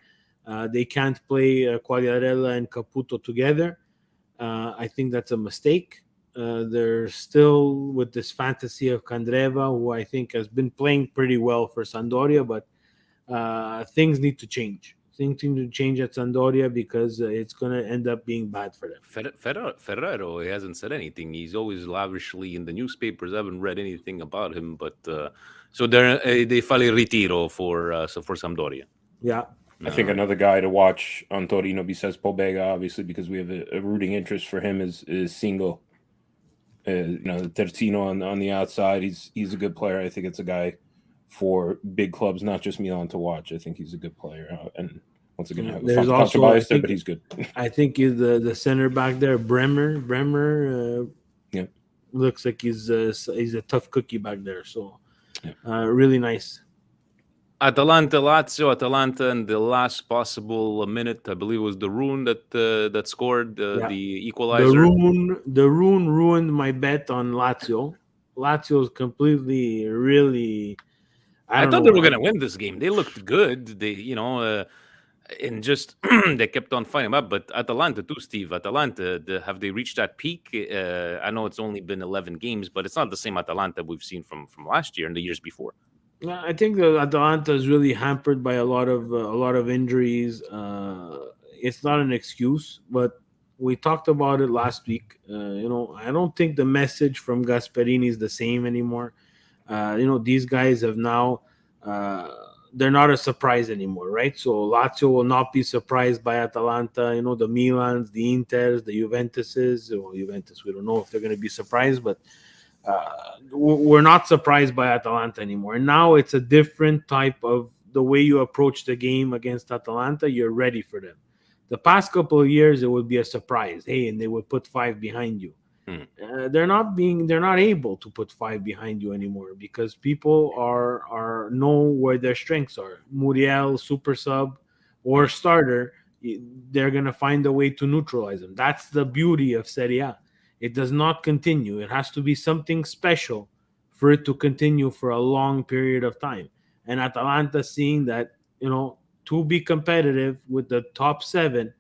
they can't play Quagliarella and Caputo together. I think that's a mistake. They're still with this fantasy of Candreva, who I think has been playing pretty well for Sampdoria, but things need to change. Things need to change at Sampdoria because it's going to end up being bad for them. Ferrero, he hasn't said anything. He's always lavishly in the newspapers. I haven't read anything about him, but so they file a retiro for Sampdoria. Yeah. I think another guy to watch on Torino besides Pobega, obviously, because we have a rooting interest for him, is Singo. The Terzino on the outside. He's a good player. I think it's a guy for big clubs, not just Milan, to watch. I think he's a good player. And once again, there's also bias there, but he's good. I think he's the center back there, Bremer. Looks like he's a tough cookie back there. So really nice. Atalanta, Lazio. Atalanta in the last possible minute, I believe it was the Rune that scored the equalizer. The Rune ruined my bet on Lazio. Lazio is completely, really. I thought they were going to win this game. They looked good. They, and just they kept on fighting up. But Atalanta too, Steve. Atalanta, have they reached that peak? I know it's only been 11 games, but it's not the same Atalanta we've seen from last year and the years before. I think that Atalanta is really hampered by a lot of injuries. It's not an excuse, but we talked about it last week. I don't think the message from Gasperini is the same anymore. These guys have now they're not a surprise anymore, right? So Lazio will not be surprised by Atalanta. The Milans, the Inters, the Juventuses. Well, Juventus, we don't know if they're going to be surprised, but we're not surprised by Atalanta anymore. And now it's a different type of the way you approach the game against Atalanta. You're ready for them. The past couple of years, it would be a surprise. Hey, and they would put 5 behind you. They're not able to put 5 behind you anymore because people are know where their strengths are. Muriel, super sub, or starter, they're gonna find a way to neutralize them. That's the beauty of Serie A. It does not continue. It has to be something special for it to continue for a long period of time. And Atalanta seeing that, to be competitive with the top 7,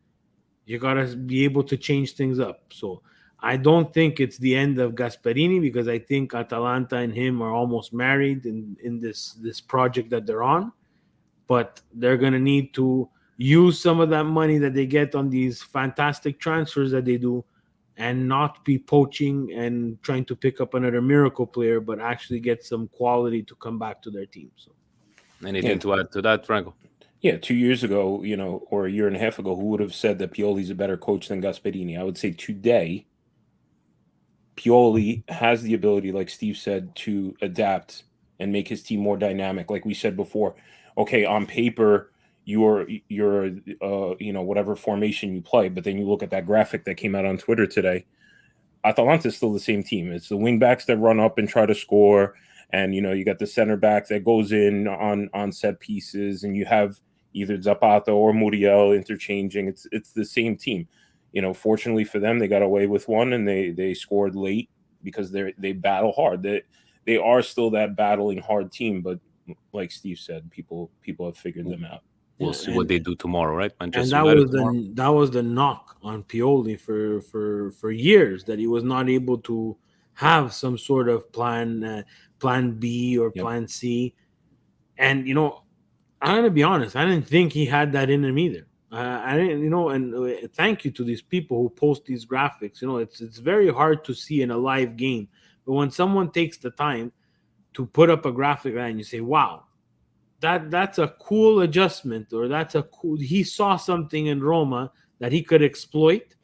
You got to be able to change things up. So I don't think it's the end of Gasperini, because I think Atalanta and him are almost married in this project that they're on. But they're going to need to use some of that money that they get on these fantastic transfers that they do, and not be poaching and trying to pick up another miracle player, but actually get some quality to come back to their team. So Anything to add to that, Franco? Yeah, 2 years ago, or a year and a half ago, who would have said that Pioli's a better coach than Gasperini? I would say today, Pioli has the ability, like Steve said, to adapt and make his team more dynamic. Like we said before, okay, on paper, you're whatever formation you play, but then you look at that graphic that came out on Twitter today. Atalanta is still the same team. It's the wing backs that run up and try to score, and you got the center back that goes in on set pieces, and you have either Zapata or Muriel interchanging. It's the same team. Fortunately for them, they got away with one, and they scored late because they battle hard. They are still that battling hard team, but like Steve said, people have figured them out. We'll see what they do tomorrow, right? And that was the knock on Pioli for years, that he was not able to have some sort of plan B or plan C. And I'm gonna be honest, I didn't think he had that in him either. I didn't, and thank you to these people who post these graphics. It's very hard to see in a live game, but when someone takes the time to put up a graphic like that, and you say, "Wow, that's a cool adjustment," or he saw something in Roma that he could exploit,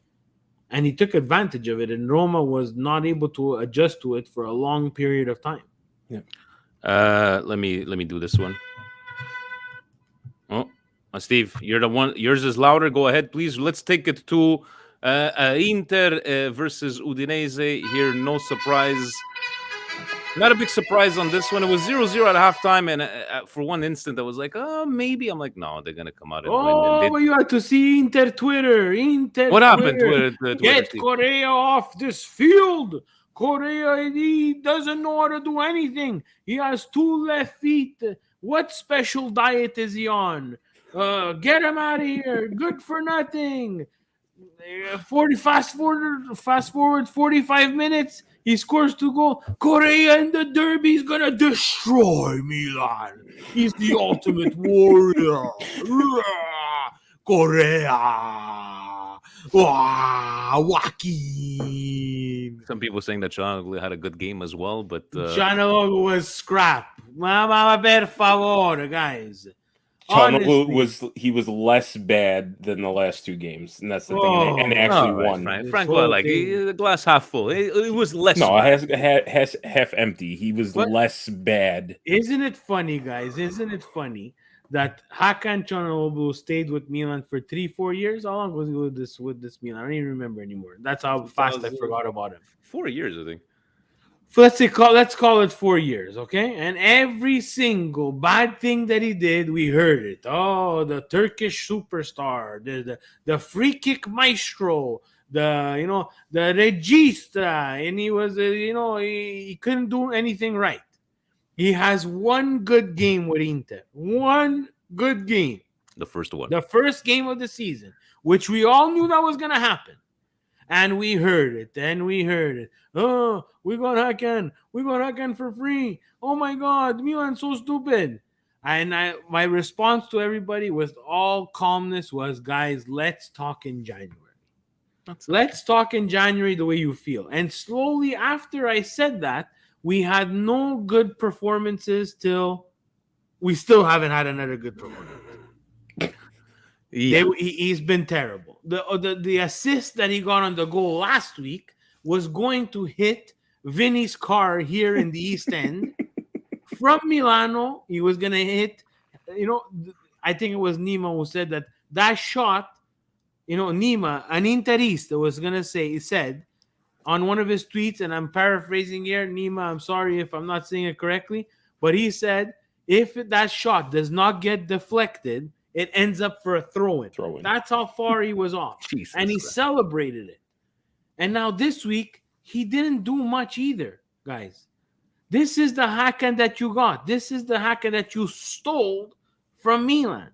and he took advantage of it. And Roma was not able to adjust to it for a long period of time. Yeah. Let me do this one. Oh, Steve, you're the one. Yours is louder. Go ahead, please. Let's take it to Inter versus Udinese. Here, no surprise. Not a big surprise on this one. It was 0-0 at halftime, and for one instant, I was like, "Oh, maybe." I'm like, "No, they're gonna come out and win." Oh, you had to see Inter Twitter. What happened to Twitter? Get Correa off this field. Correa, he doesn't know how to do anything. He has 2 left feet. What special diet is he on? Get him out of here. Good for nothing. Fast forward 45 minutes. He scores 2 goals. Correa in the derby is gonna destroy Milan. He's the ultimate warrior. Correa. Joaquin. Some people saying that Çalhanoğlu had a good game as well, but Çalhanoğlu was scrap. Mamma per favore, guys. Çalhanoğlu was less bad than the last 2 games, and that's the thing. And they actually won. Franco, the glass half full. It was less. No, it has half empty. He was less bad. Isn't it funny, guys? Isn't it funny that Hakan Çalhanoğlu stayed with Milan for 3-4 years? How long was he with this Milan? I don't even remember anymore. That's how fast I forgot about him. 4 years, I think. Let's call it 4 years, okay? And every single bad thing that he did, we heard it. Oh, the Turkish superstar, the free kick maestro, the regista, and he was he couldn't do anything right. He has one good game with Inter. One good game. The first one. The first game of the season, which we all knew that was going to happen. And we heard it. Oh, we got Hakan for free. Oh my God, Milan's so stupid. And my response to everybody with all calmness was, guys, let's talk in January. Let's talk in January the way you feel. And slowly after I said that, we had no good performances till we still haven't had another good performance. Yeah. He's been terrible. The assist that he got on the goal last week was going to hit Vinny's car here in the East End from Milano. He was going to hit, I think it was Nima who said that shot, Nima, an Interista, was going to say, he said on one of his tweets, and I'm paraphrasing here, Nima, I'm sorry if I'm not saying it correctly, but he said, if that shot does not get deflected, it ends up for a throw-in. That's how far he was off. And he celebrated it. And now this week, he didn't do much either, guys. This is the Hakan that you got. This is the Hakan that you stole from Milan.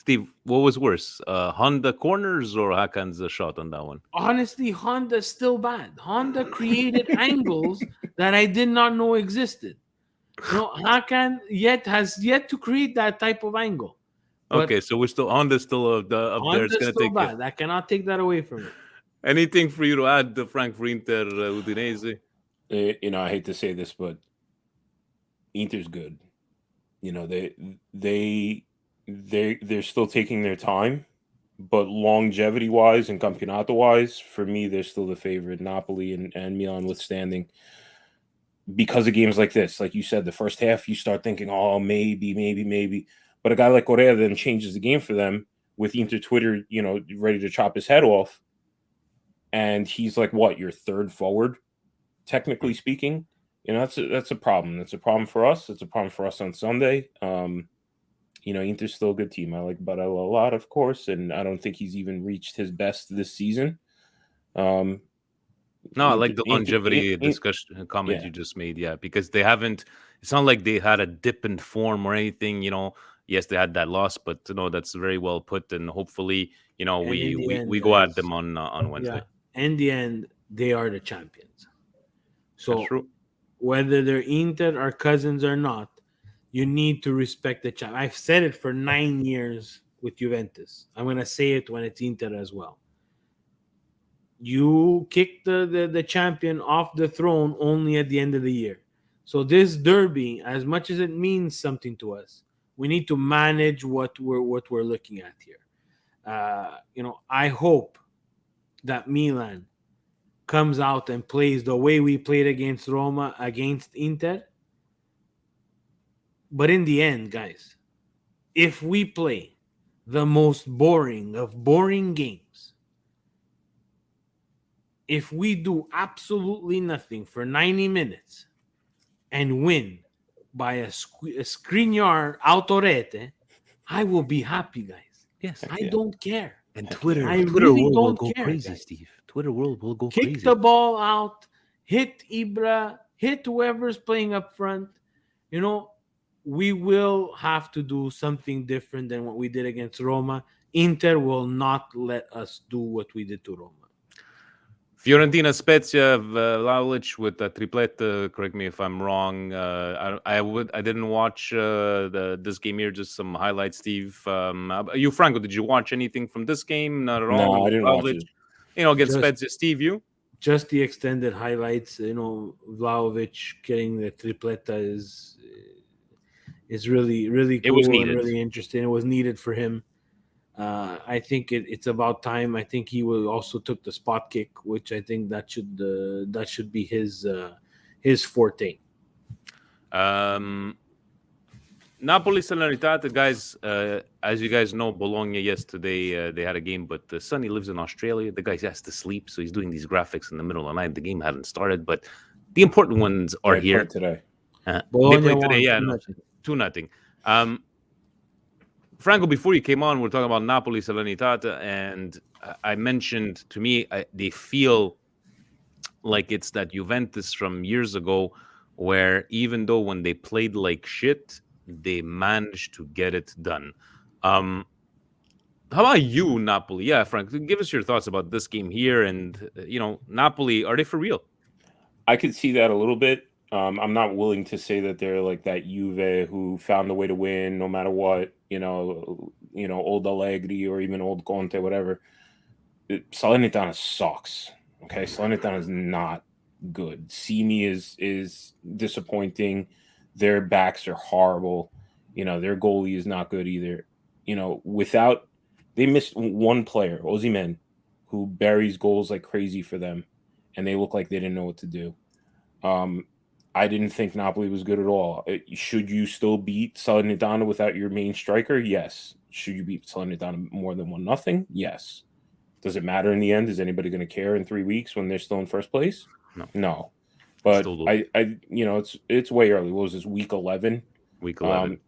Steve, what was worse, Honda corners or Hakan's shot on that one? Honestly, Honda's still bad. Honda created angles that I did not know existed. Hakan has yet to create that type of angle. But Okay, so we're still Honda's still up there. It's Honda's gonna still take bad. I cannot take that away from it. anything for you to add, Frank, for Inter Udinese. I hate to say this, but Inter's good. They're still taking their time, but longevity wise and Campionato wise, for me, they're still the favorite. Napoli and Milan withstanding. Because of games like this, like you said, the first half, you start thinking, oh, maybe. But a guy like Correa then changes the game for them with Inter Twitter, ready to chop his head off. And he's like, what, your third forward, technically speaking? That's a problem. That's a problem for us. It's a problem for us on Sunday. Inter's still a good team. I like Barella a lot, of course, and I don't think he's even reached his best this season. No, I like the longevity discussion comment you just made. Yeah, because they haven't. It's not like they had a dip in form or anything. Yes, they had that loss, but that's very well put. And hopefully, we go at them on Wednesday. Yeah. In the end, they are the champions. So That's true. Whether they're Inter or cousins or not, you need to respect the champ. I've said it for 9 years with Juventus. I'm going to say it when it's Inter as well. You kick the champion off the throne only at the end of the year. So this derby, as much as it means something to us, we need to manage what we're looking at here. I hope that Milan comes out and plays the way we played against Roma, against Inter. But in the end, guys, if we play the most boring of boring games, if we do absolutely nothing for 90 minutes and win by a Skriniar autorete, I will be happy, guys. Yes, I don't care. And Twitter really world will don't go care, crazy, guys. Steve. Twitter world will go Kick crazy. the ball out, hit Ibra, hit whoever's playing up front. We will have to do something different than what we did against Roma. Inter will not let us do what we did to Roma. Fiorentina Spezia, Vlahovic with a triplete. Correct me if I'm wrong. I didn't watch this game here. Just some highlights, Steve. You, Franco, did you watch anything from this game? Not at all. No, I didn't watch it. Against Spezia. Steve, you? Just the extended highlights. Vlahovic getting the tripleta is really, really cool. It was needed. And really interesting. It was needed for him. I think it's about time. I think he will also took the spot kick, which I think that should be his forte. Napoli Salernitana, guys. As you guys know, Bologna yesterday they had a game, but Sonny lives in Australia. The guy has to sleep, so he's doing these graphics in the middle of the night. The game hadn't started, but the important ones are here today. They played today, 2-0. Franco, before you came on, we're talking about Napoli Salernitana, and I mentioned, to me, they feel like it's that Juventus from years ago, where even though when they played like shit, they managed to get it done. How about you, Napoli? Yeah, Frank, give us your thoughts about this game here. And, Napoli, are they for real? I could see that a little bit. I'm not willing to say that they're like that Juve who found a way to win no matter what, old Allegri or even old Conte, whatever. Salernitana sucks. Okay, Salernitana is not good. Simi is disappointing. Their backs are horrible. Their goalie is not good either. They missed one player, Osimhen, who buries goals like crazy for them, and they look like they didn't know what to do. I didn't think Napoli was good at all. Should you still beat Salernitana without your main striker? Yes. Should you beat Salernitana more than 1-0? Yes. Does it matter in the end? Is anybody going to care in 3 weeks when they're still in first place? No. But it's way early. What was this, week 11? Week 11.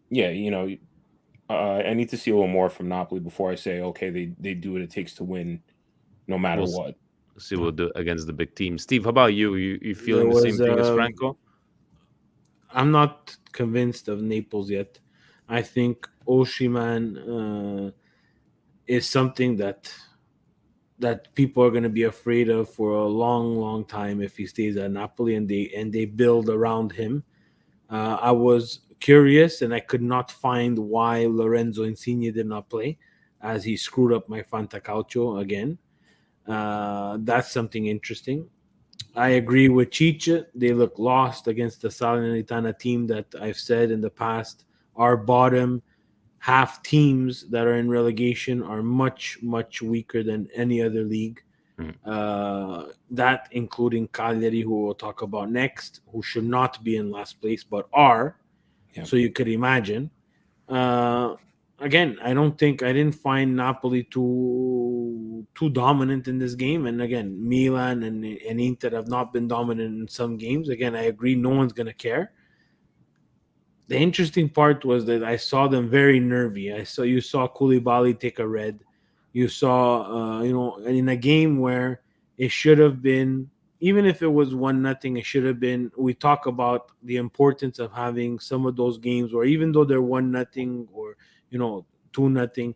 I need to see a little more from Napoli before I say, okay, they do what it takes to win no matter what. See what we'll do against the big team. Steve, how about you? You feeling the same thing as Franco? I'm not convinced of Naples yet. I think Osimhen is something that people are going to be afraid of for a long, long time if he stays at Napoli and they build around him. I was curious and I could not find why Lorenzo Insigne did not play, as he screwed up my Fantacalcio again. That's something interesting. I agree with Chicha. They look lost against the Salernitana team that I've said in the past. Our bottom half teams that are in relegation are much, much weaker than any other league. That including Cagliari, who we'll talk about next, who should not be in last place but are. Yeah. So you could imagine. Again, I didn't find Napoli too dominant in this game. And again, Milan and Inter have not been dominant in some games. Again, I agree, no one's gonna care. The interesting part was that I saw them very nervy. You saw Koulibaly take a red. You saw in a game where it should have been, even if it was 1-0, it should have been. We talk about the importance of having some of those games where even though they're 1-0 or 2-0,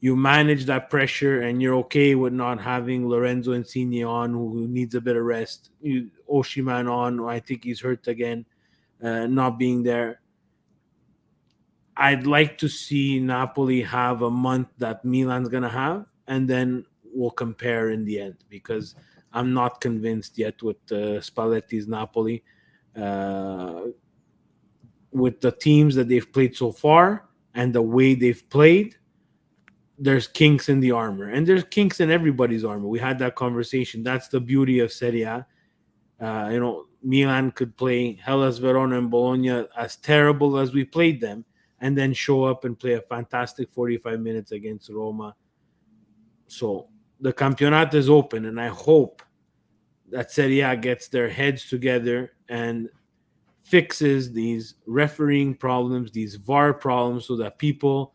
you manage that pressure and you're okay with not having Lorenzo Insigne on, who needs a bit of rest. Oshiman on, I think he's hurt again, not being there. I'd like to see Napoli have a month that Milan's going to have, and then we'll compare in the end, because I'm not convinced yet with Spalletti's Napoli. With the teams that they've played so far and the way they've played, there's kinks in the armor, and there's kinks in everybody's armor. We had that conversation. That's the beauty of Serie A. Milan could play Hellas Verona and Bologna as terrible as we played them, and then show up and play a fantastic 45 minutes against Roma. So the Campionato is open, and I hope that Serie A gets their heads together and fixes these refereeing problems, these VAR problems, so that people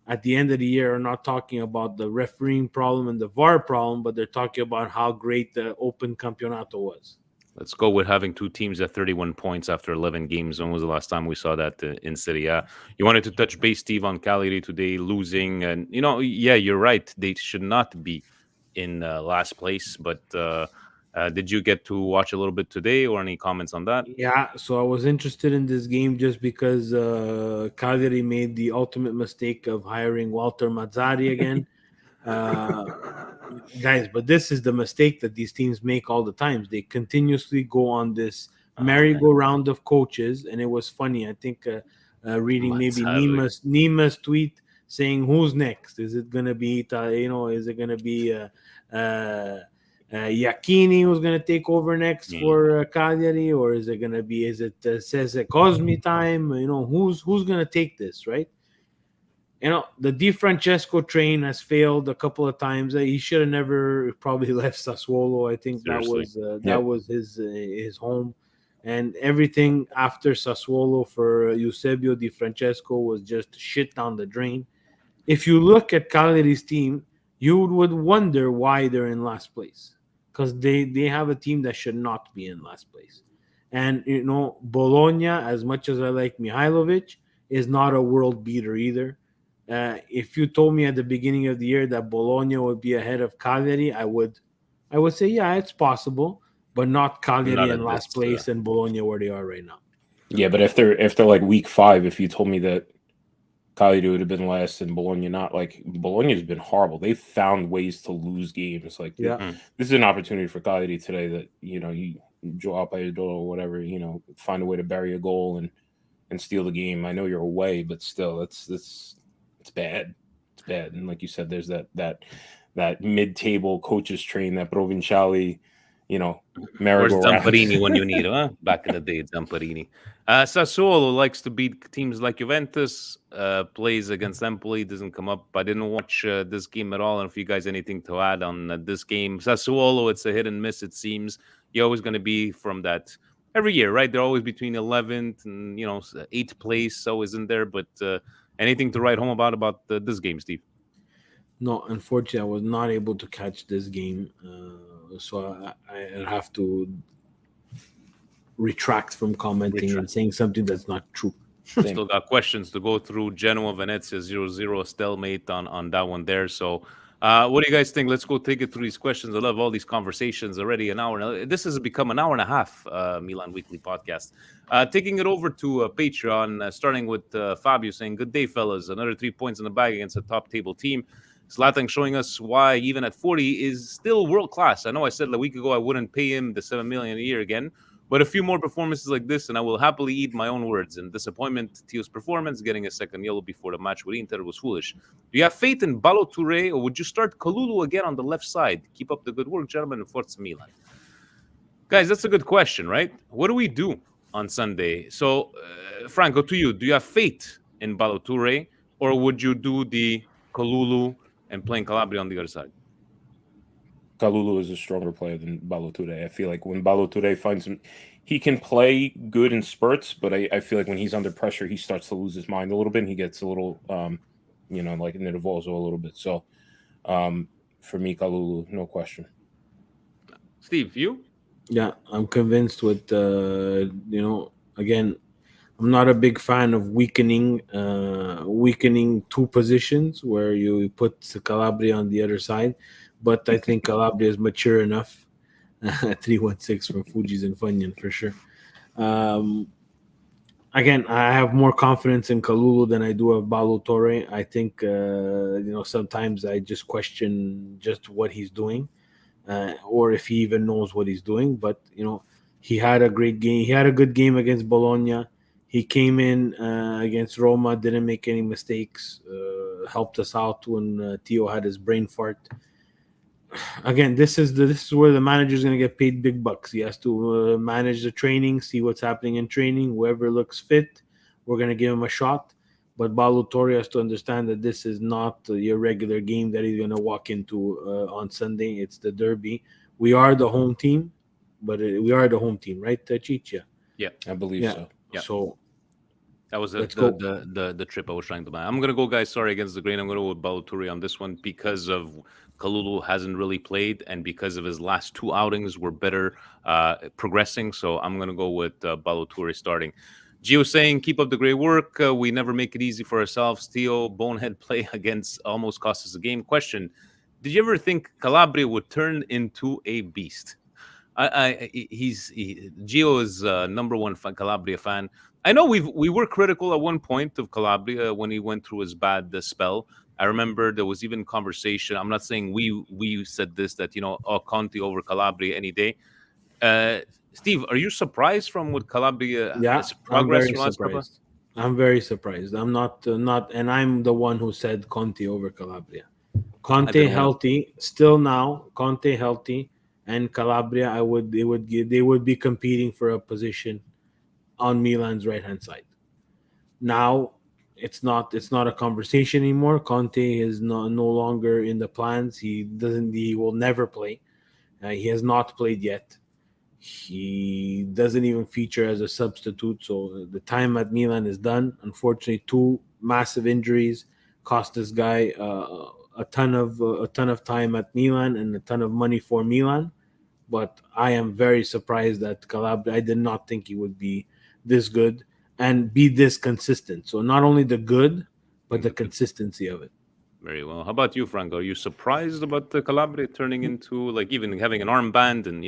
at the end of the year are not talking about the refereeing problem and the VAR problem, but they're talking about how great the open Campionato was. Let's go with having two teams at 31 points after 11 games. When was the last time we saw that in Serie A? You wanted to touch base, Steve, on Cagliari today losing. And, yeah, you're right. They should not be in last place. But did you get to watch a little bit today, or any comments on that? Yeah, so I was interested in this game just because Cagliari made the ultimate mistake of hiring Walter Mazzari again. Guys, but this is the mistake that these teams make all the time. They continuously go on this merry-go-round of coaches, and it was funny. I think reading maybe Nima's tweet saying, "Who's next? Is it gonna be Is it gonna be Iachini who's gonna take over next for Cagliari, or is it Cese Cosmi time? Who's gonna take this, right?" The Di Francesco train has failed a couple of times. He should have never probably left Sassuolo. I think Seriously. that was his home, and everything after Sassuolo for Eusebio Di Francesco was just shit down the drain. If you look at Cagliari's team, you would wonder why they're in last place, because they have a team that should not be in last place. And Bologna, as much as I like Mihailovic, is not a world beater either. If you told me at the beginning of the year that Bologna would be ahead of Cagliari, I would say, yeah, it's possible, but not Cagliari in last place and Bologna where they are right now. Yeah, but if they're like week 5, if you told me that Cagliari would have been last and Bologna not, like, Bologna's been horrible. They've found ways to lose games. Like, this is an opportunity for Cagliari today that, you Joao Pedro or whatever, find a way to bury a goal and steal the game. I know you're away, but still, it's bad. It's bad. And like you said, there's that mid-table coaches train, that Provinciali, Where's Zamparini when you need him? Huh? Back in the day, Zamparini. Sassuolo likes to beat teams like Juventus, plays against Empoli, doesn't come up. I didn't watch this game at all. And if you guys anything to add on this game, Sassuolo, it's a hit and miss, it seems. You're always going to be from that every year, right? They're always between 11th and 8th place, so isn't there? But anything to write home about this game, Steve? No, unfortunately, I was not able to catch this game, so I have to retract from commenting and saying something that's not true. Same. Still got questions to go through. Genoa, Venezia 0-0, stalemate on that one there. So, what do you guys think? Let's go take it through these questions. I love all these conversations already. An hour. Now. This has become an hour and a half, Milan Weekly Podcast. Taking it over to Patreon, starting with Fabio saying, "Good day, fellas. Another 3 points in the bag against a top table team." Zlatan showing us why, even at 40, is still world class. I know I said a week ago I wouldn't pay him the 7 million a year again. But a few more performances like this, and I will happily eat my own words. And disappointment, Tio's performance, getting a second yellow before the match with Inter was foolish. Do you have faith in Balo Touré, or would you start Kalulu again on the left side? Keep up the good work, gentlemen, and Forza Milan. Guys, that's a good question, right? What do we do on Sunday? So, Franco, to you, do you have faith in Balo Touré, or would you do the Kalulu and playing Calabria on the other side? Kalulu is a stronger player than Balotelli. I feel like when Balotelli finds him, he can play good in spurts, but I feel like when he's under pressure, he starts to lose his mind a little bit, and he gets a little, like nervoso a little bit. So, for me, Kalulu, no question. Steve, you? Yeah, I'm convinced with, again, I'm not a big fan of weakening two positions where you put Calabria on the other side. But I think Calabria is mature enough. 316 from Fuji's and Funyan for sure. Again, I have more confidence in Kalulu than I do of Balo Torre. I think sometimes I just question just what he's doing, or if he even knows what he's doing. But he had a great game. He had a good game against Bologna. He came in against Roma, didn't make any mistakes, helped us out when Tio had his brain fart. Again, this is where the manager is going to get paid big bucks. He has to manage the training, see what's happening in training. Whoever looks fit, we're going to give him a shot. But Balo Torre has to understand that this is not your regular game that he's going to walk into on Sunday. It's the derby. We are the home team, but we are the home team, right, Chicha? Yeah, I believe so. Yeah. So that was the trip I was trying to buy. I'm going to go, guys. Sorry against the grain. I'm going to go with Balo Touré on this one because of Kalulu hasn't really played, and because of his last two outings were better progressing. So I'm going to go with Balo Touré starting. Gio saying, keep up the great work. We never make it easy for ourselves. Tio, bonehead play against almost cost us a game. Question, did you ever think Calabria would turn into a beast? Gio is number one Calabria fan. I know we were critical at one point of Calabria when he went through his bad spell. I remember there was even conversation. I'm not saying we said this, that Conte over Calabria any day. Steve, are you surprised from what Calabria has progress? I'm very surprised. I'm not, and I'm the one who said Conte over Calabria. Conte healthy, still now. Conte healthy, and Calabria, they would be competing for a position on Milan's right hand side. Now it's not a conversation anymore. Conte is no longer in the plans. He will never play. He has not played yet. He doesn't even feature as a substitute. So the time at Milan is done. Unfortunately, two massive injuries cost this guy a ton of time at Milan and a ton of money for Milan. But I am very surprised that Calabria. I did not think he would be this good and be this consistent. So not only the good, but the consistency of it. Very well. How about you, Franco? Are you surprised about the Calabria turning into even having an armband and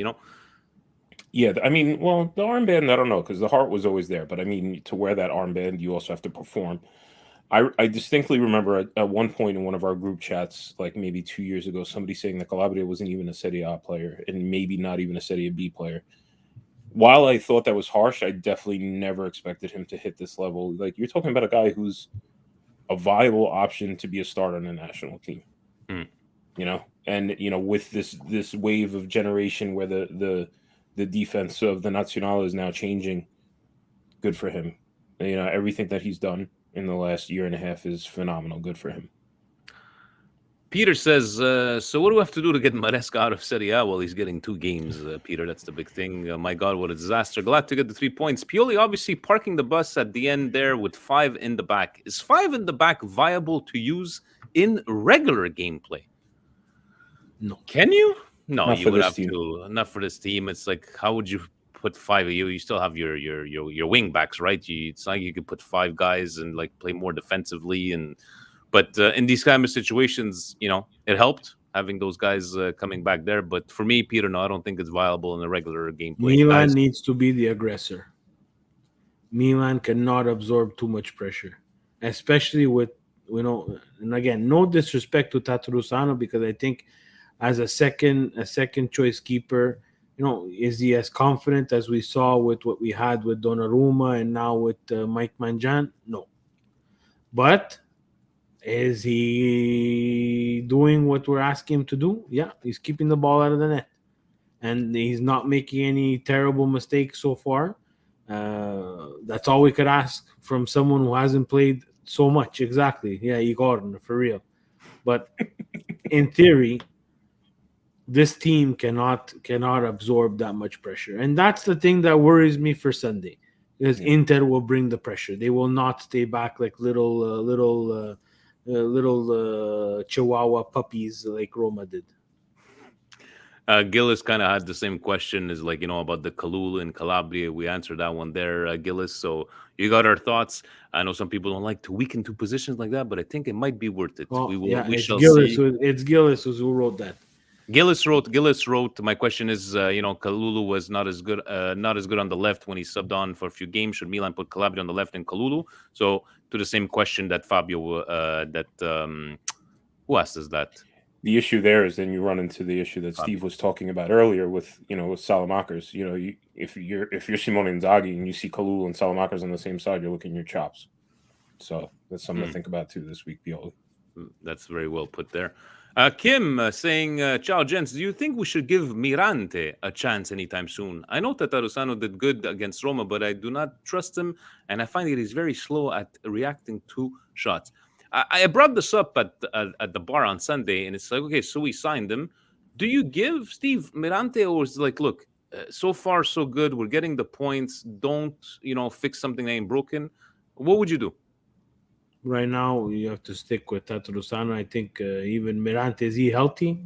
Yeah, I mean, well, the armband, I don't know, because the heart was always there. But I mean, to wear that armband, you also have to perform. I distinctly remember at one point in one of our group chats, like maybe 2 years ago, somebody saying that Calabria wasn't even a Serie A player and maybe not even a Serie B player. While I thought that was harsh, I definitely never expected him to hit this level. Like, you're talking about a guy who's a viable option to be a starter on the national team. And with this wave of generation where the defense of the Nacional is now changing, good for him. Everything that he's done in the last year and a half is phenomenal. Good for him. Peter says, so what do we have to do to get Maresca out of Serie A? Well, he's getting 2 games, Peter. That's the big thing. My God, what a disaster. Glad to get the 3 points. Pioli obviously parking the bus at the end there with 5 in the back. Is 5 in the back viable to use in regular gameplay? No. Can you? No, Not you for would this have team. to. Not for this team. It's like, how would you put five of you. You still have your wing backs, right? It's like you could put five guys and like play more defensively. But in these kind of situations, it helped having those guys coming back there. But for me, Peter, no, I don't think it's viable in the regular gameplay. Milan Guys, needs to be the aggressor. Milan cannot absorb too much pressure, especially with, and again, no disrespect to Tatarusano, because I think as a second choice keeper, is he as confident as we saw with what we had with Donnarumma and now with Mike Manjan? No. But is he doing what we're asking him to do? Yeah, he's keeping the ball out of the net. And he's not making any terrible mistakes so far. That's all we could ask from someone who hasn't played so much. Exactly. Yeah, Igor, for real. But in theory, this team cannot absorb that much pressure. And that's the thing that worries me for Sunday. Because Inter will bring the pressure. They will not stay back like little Chihuahua puppies like Roma did. Gillis kind of had the same question as about the Kalul in Calabria. We answered that one there, Gillis. So you got our thoughts. I know some people don't like to weaken two positions like that, but I think it might be worth it. We shall see. It's Gillis who wrote that. Gillis wrote. My question is, Kalulu was not as good on the left when he subbed on for a few games. Should Milan put Calabria on the left and Kalulu? So to the same question that Fabio, who asked us that? The issue there is then you run into the issue that Steve was talking about earlier with with Salamakers. If you're Simone Inzaghi and you see Kalulu and Salamakers on the same side, you're looking at your chops. So that's something to think about too this week, Pioli. That's very well put there. Kim saying, ciao, gents. Do you think we should give Mirante a chance anytime soon? I know Tatarusano did good against Roma, but I do not trust him, and I find that he's very slow at reacting to shots. I brought this up at the bar on Sunday, and it's like, okay, so we signed him. Do you give Steve Mirante, or is it like, look, so far so good, we're getting the points, don't, fix something that ain't broken? What would you do? Right now, you have to stick with Tatarusano. I think even Mirante, is he healthy?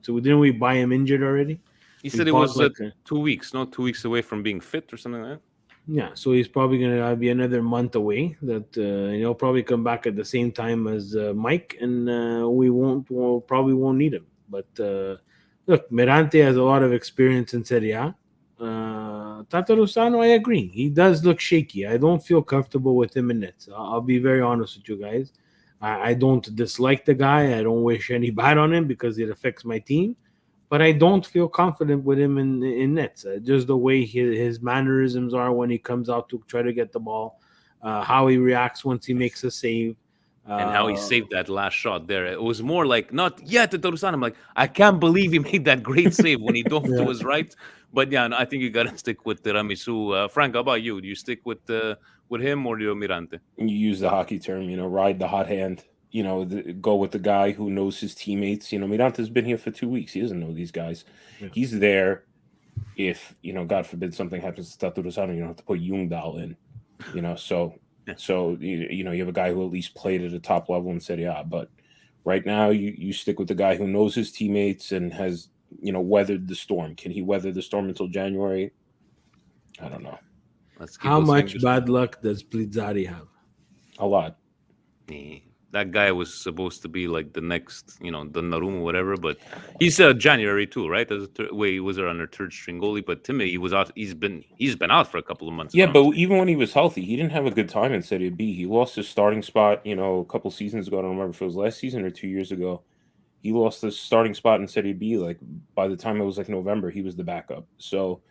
So didn't we buy him injured already? He said it was 2 weeks, not 2 weeks away from being fit or something like that. Yeah, so he's probably going to be another month away. That he'll probably come back at the same time as Mike, and we'll probably won't need him. But look, Mirante has a lot of experience in Serie A. Tatarusano, I agree. He does look shaky. I don't feel comfortable with him in nets. I'll be very honest with you guys. I don't dislike the guy. I don't wish any bad on him because it affects my team. But I don't feel confident with him in nets. Just the way his mannerisms are when he comes out to try to get the ball, how he reacts once he makes a save. And how he saved that last shot there. It was more like, not yet to Tatarusano. I'm like, I can't believe he made that great save when he dove to his right. But yeah, I think you got to stick with Tiramisu. Frank, how about you? Do you stick with him or do you Mirante? You use the hockey term, ride the hot hand. Go with the guy who knows his teammates. Mirante's been here for 2 weeks. He doesn't know these guys. Yeah. He's there if, God forbid something happens to Tatarusano, you don't have to put Jungdahl in, So you have a guy who at least played at a top level in Serie A. But right now you stick with the guy who knows his teammates and has, weathered the storm. Can he weather the storm until January? I don't know. How much bad luck does Plizzari have? A lot. Yeah. That guy was supposed to be like the next, Donnarumma, whatever. But he's January too, right? He was our under third string goalie. But Timmy, he was out. He's been out for a couple of months. Yeah, but even when he was healthy, he didn't have a good time in Serie B. He lost his starting spot. A couple seasons ago. I don't remember if it was last season or 2 years ago. He lost the starting spot in Serie B. Like by the time it was like November, he was the backup. So,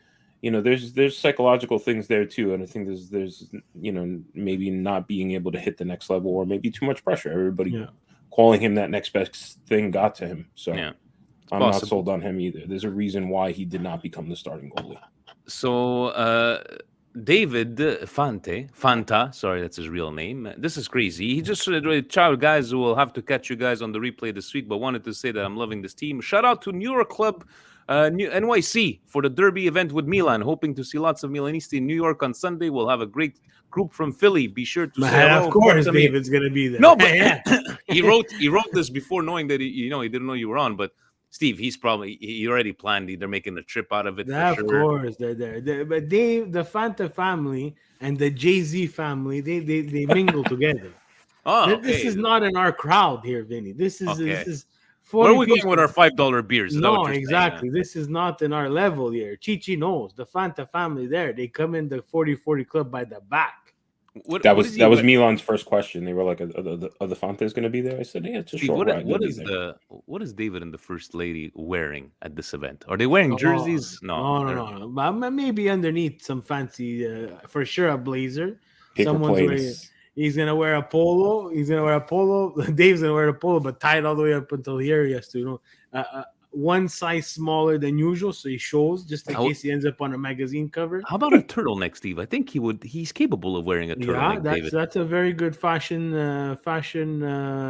there's psychological things there too, and I think there's maybe not being able to hit the next level, or maybe too much pressure. Everybody calling him that next best thing got to him. So I'm not sold on him either. There's a reason why he did not become the starting goalie. So David Fanta, sorry, that's his real name. This is crazy. He just said, ciao guys, we'll have to catch you guys on the replay this week, but wanted to say that I'm loving this team. Shout out to New York Club NYC for the Derby event with Milan. Hoping to see lots of Milanisti in New York on Sunday. We'll have a great group from Philly. Be sure to say hello. Of course, David's going to be there. No, but he wrote this before knowing that he didn't know you were on. But Steve, he already planned. They're making a trip out of it for Of sure. course, they're there. But the Fanta family and the Jay-Z family, they mingle together. Oh, This okay, is not in our crowd here, Vinny. This okay. is Where are 40 we going with people. our $5 beers? Is that what No, you're exactly. saying? This is not in our level here. Chichi knows the Fanta family there. They come in the 40-40 club by the back. What That what was is that he was wear- Milan's first question. They were like, "Are the Fantas going to be there?" I said, "Yeah, it's a Steve, short ride. They'll what be is there." what is David and the first lady wearing at this event? Are they wearing Oh, jerseys? No, no. But maybe underneath some fancy, for sure, a blazer. Paper Someone's wearing. planes. He's gonna wear a polo. He's gonna wear a polo. Dave's gonna wear a polo, but tied all the way up until here. He has to, one size smaller than usual, so he shows just in How- case he ends up on a magazine cover. How about a turtleneck, Steve? I think he's capable of wearing a Yeah, turtleneck, David. that's a very good fashion With advice a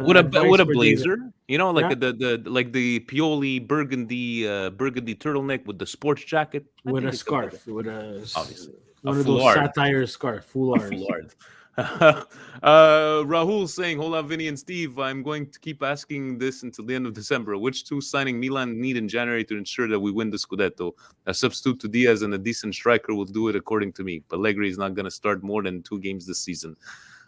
for David. blazer, like Yeah. the Pioli burgundy turtleneck with the sports jacket. I With think a it could have scarf, with a obviously one a of those foulard. satire scarf, foulards. Foulard. Rahul saying, "Hola, Vinny and Steve. I'm going to keep asking this until the end of December. Which two signing Milan need in January to ensure that we win the Scudetto? A substitute to Diaz and a decent striker will do it, according to me. Pellegrini is not going to start more than 2 games this season."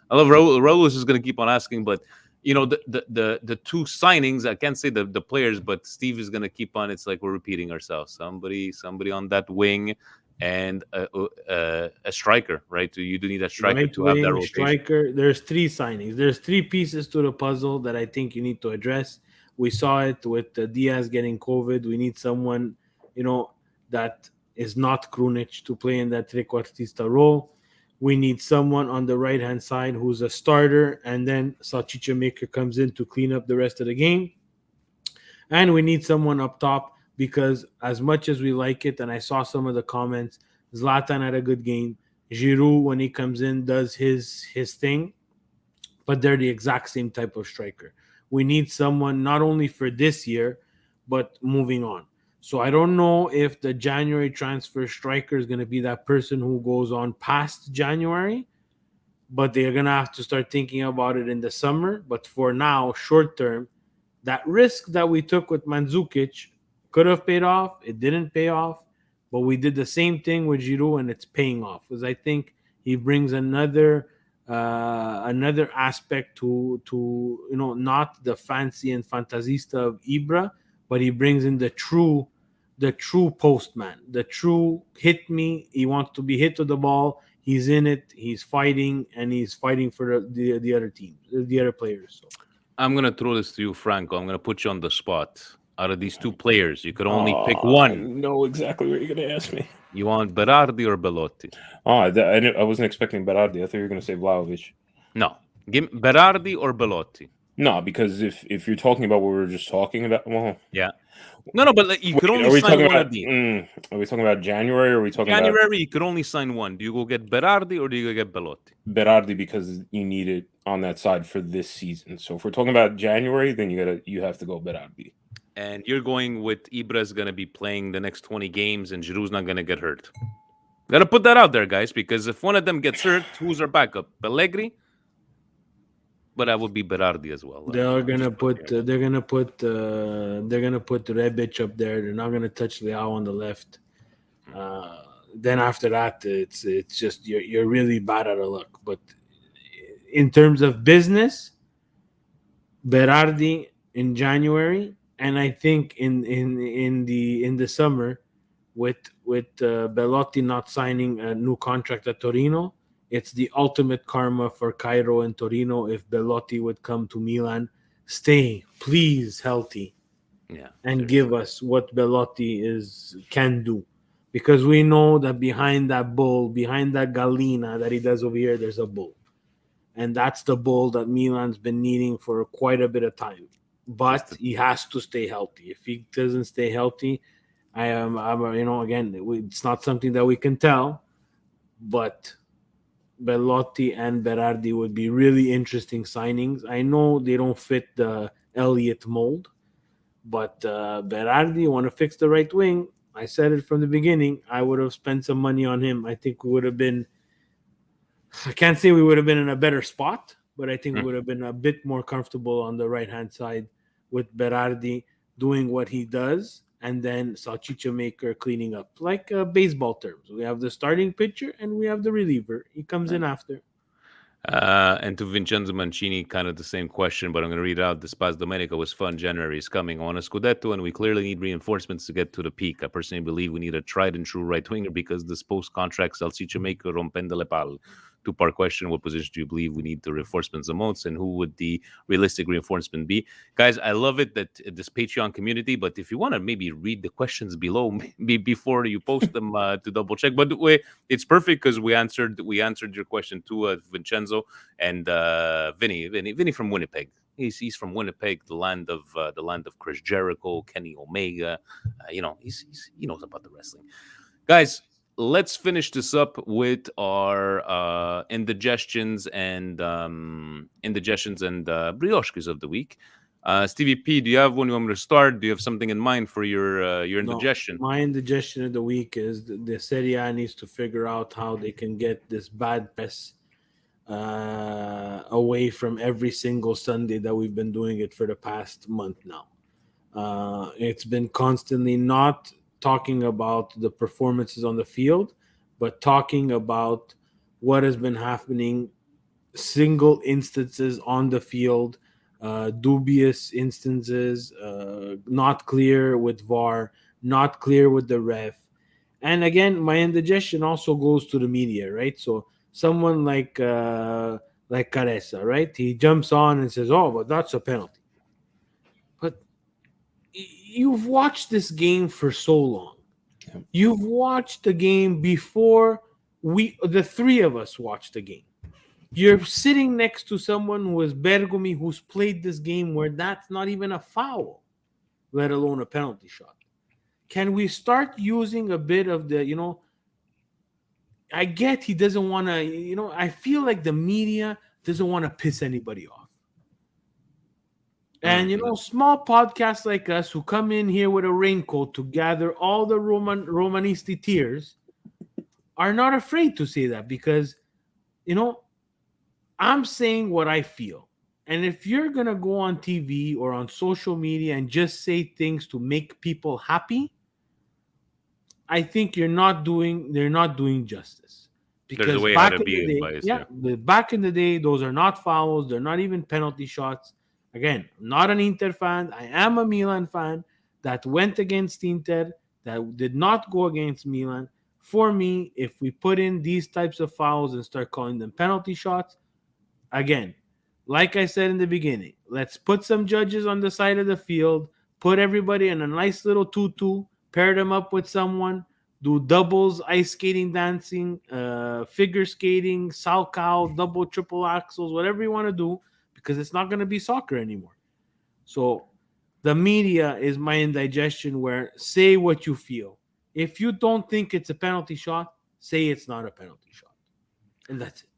I love Raul. Raul is just going to keep on asking, but the two signings. I can't say the players, but Steve is going to keep on. It's like we're repeating ourselves. Somebody on that wing. And a striker, right? You do need a striker Right to have that wing, rotation. striker. There's 3 signings. There's 3 pieces to the puzzle that I think you need to address. We saw it with Diaz getting COVID. We need someone, that is not Krunic to play in that trequartista role. We need someone on the right-hand side who's a starter, and then Salchicha Maker comes in to clean up the rest of the game. And we need someone up top because as much as we like it, and I saw some of the comments, Zlatan had a good game. Giroud, when he comes in, does his thing, but they're the exact same type of striker. We need someone not only for this year, but moving on. So I don't know if the January transfer striker is going to be that person who goes on past January, but they're going to have to start thinking about it in the summer. But for now, short term, that risk that we took with Mandzukic could have paid off. It didn't pay off, but we did the same thing with Giroud, and it's paying off because I think he brings another aspect to not the fancy and fantasista of Ibra, but he brings in the true postman, the true hit me. He wants to be hit to the ball. He's in it. He's fighting, and he's fighting for the other team, the other players. So. I'm gonna throw this to you, Franco. I'm gonna put you on the spot. Out of these 2 players, you could only pick one. I know exactly what you're going to ask me. You want Berardi or Belotti? I wasn't expecting Berardi. I thought you were going to say Vlahovic. No, give Berardi or Belotti. No, because if you're talking about what we were just talking about, well, Yeah. No, but you could only sign one of these. Are we talking about January or are we talking about January? You could only sign one. Do you go get Berardi or do you go get Belotti? Berardi because you need it on that side for this season? So if we're talking about January, then you have to go Berardi. And you're going with Ibra's going to be playing the next 20 games and Giroud's not going to get hurt. Got to put that out there, guys, because if one of them gets hurt, who's our backup? Pellegrini? But that would be Berardi as well. They're gonna put Rebic up there. They're not gonna touch Leao on the left. Then after that, it's just you're really bad out of luck. But in terms of business, Berardi in January, and I think in the summer, with Belotti not signing a new contract at Torino, it's the ultimate karma for Cairo and Torino if Belotti would come to Milan. Stay, please, healthy, and give us what Belotti can do, because we know that behind that bull, behind that gallina that he does over here, there's a bull, and that's the bull that Milan's been needing for quite a bit of time. But he has to stay healthy. If he doesn't stay healthy, again, it's not something that we can tell, but Belotti and Berardi would be really interesting signings. I know they don't fit the Elliott mold, but Berardi, want to fix the right wing. I said it from the beginning. I would have spent some money on him. I think we would have been, I can't say we would have been in a better spot, but I think we would have been a bit more comfortable on the right-hand side with Berardi. doing what he does, and then salchicha maker cleaning up, like baseball terms. We have the starting pitcher and we have the reliever. He comes in after. And to Vincenzo Mancini, kind of the same question, but I'm going to read it out. The Spaz Domenica was fun. January is coming. On a Scudetto, and we clearly need reinforcements to get to the peak. I personally believe we need a tried and true right winger because this post contract salchicha maker rompendo le palle. Two-part question: what position do you believe we need the reinforcements the most, and who would the realistic reinforcement be? Guys, I love it that this Patreon community. But if you want to maybe read the questions below, maybe before you post them to double check. But it's perfect because we answered your question to Vincenzo and Vinny from Winnipeg. He's from Winnipeg, the land of Chris Jericho, Kenny Omega. He knows about the wrestling, guys. Let's finish this up with our indigestions and brioches of the week. Stevie P, do you have one you want me to start? Do you have something in mind for your indigestion? No, my indigestion of the week is the Serie A needs to figure out how they can get this bad press away from every single Sunday that we've been doing it for the past month now. It's been constantly not talking about the performances on the field, but talking about what has been happening, single instances on the field, dubious instances, not clear with VAR, not clear with the ref. And again, my indigestion also goes to the media, right? So someone like Caressa, right? He jumps on and says, "Oh, but that's a penalty." But you've watched this game for so long. Yeah. You've watched the game before the three of us watched the game. You're sitting next to someone who is Bergomi, who's played this game where that's not even a foul, let alone a penalty shot. Can we start using a bit of the, I get he doesn't want to, I feel like the media doesn't want to piss anybody off. And, small podcasts like us who come in here with a raincoat to gather all the Romanisti tears are not afraid to say that because, I'm saying what I feel. And if you're going to go on TV or on social media and just say things to make people happy, I think they're not doing justice. Because there's a way how to be biased. Back in the day, those are not fouls. They're not even penalty shots. Again, I'm not an Inter fan. I am a Milan fan that went against Inter, that did not go against Milan. For me, if we put in these types of fouls and start calling them penalty shots, again, like I said in the beginning, let's put some judges on the side of the field, put everybody in a nice little tutu, pair them up with someone, do doubles, ice skating, dancing, figure skating, salchow, double, triple axels, whatever you want to do, because it's not going to be soccer anymore. So the media is my indigestion where say what you feel. If you don't think it's a penalty shot, say it's not a penalty shot. And that's it.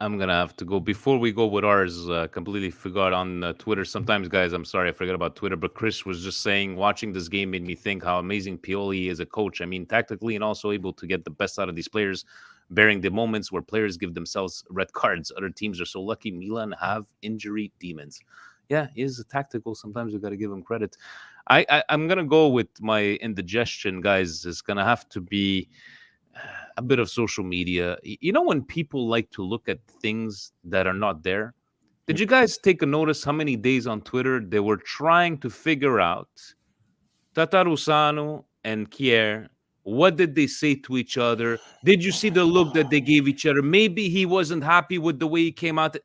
I'm going to have to go. Before we go with ours, completely forgot on Twitter. Sometimes, guys, I'm sorry, I forgot about Twitter, but Chris was just saying, watching this game made me think how amazing Pioli is a coach. I mean, tactically and also able to get the best out of these players, bearing the moments where players give themselves red cards. Other teams are so lucky. Milan have injury demons. Yeah, he is tactical. Sometimes we got to give him credit. I'm going to go with my indigestion, guys. It's going to have to be a bit of social media. When people like to look at things that are not there? Did you guys take a notice how many days on Twitter they were trying to figure out Tatarusanu and Kier? What did they say to each other? Did you see the look that they gave each other? Maybe he wasn't happy with the way he came out.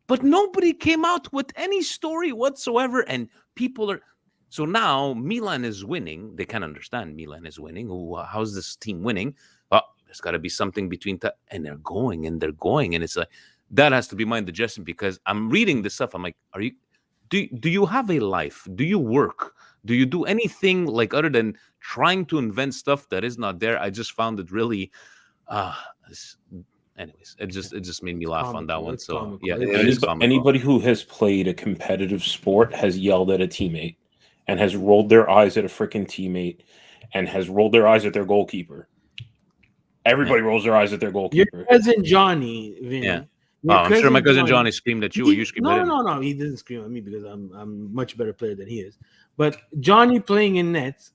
But nobody came out with any story whatsoever. And people are... So now Milan is winning. They can't understand Milan is winning. How's this team winning? Oh, there's got to be something between... And they're going. And it's like... That has to be my indigestion because I'm reading this stuff. I'm like, do you have a life? Do you work? Do you do anything like other than trying to invent stuff that is not there? I just found it really... Anyways, it just made me laugh on that one. So yeah, anybody who has played a competitive sport has yelled at a teammate and has rolled their eyes at a freaking teammate and has rolled their eyes at their goalkeeper. Everybody rolls their eyes at their goalkeeper. Your cousin Johnny, Vinny. Yeah. I'm sure my cousin Johnny screamed at you. Or you screamed at him. No. He didn't scream at me because I'm much better player than he is. But Johnny playing in nets,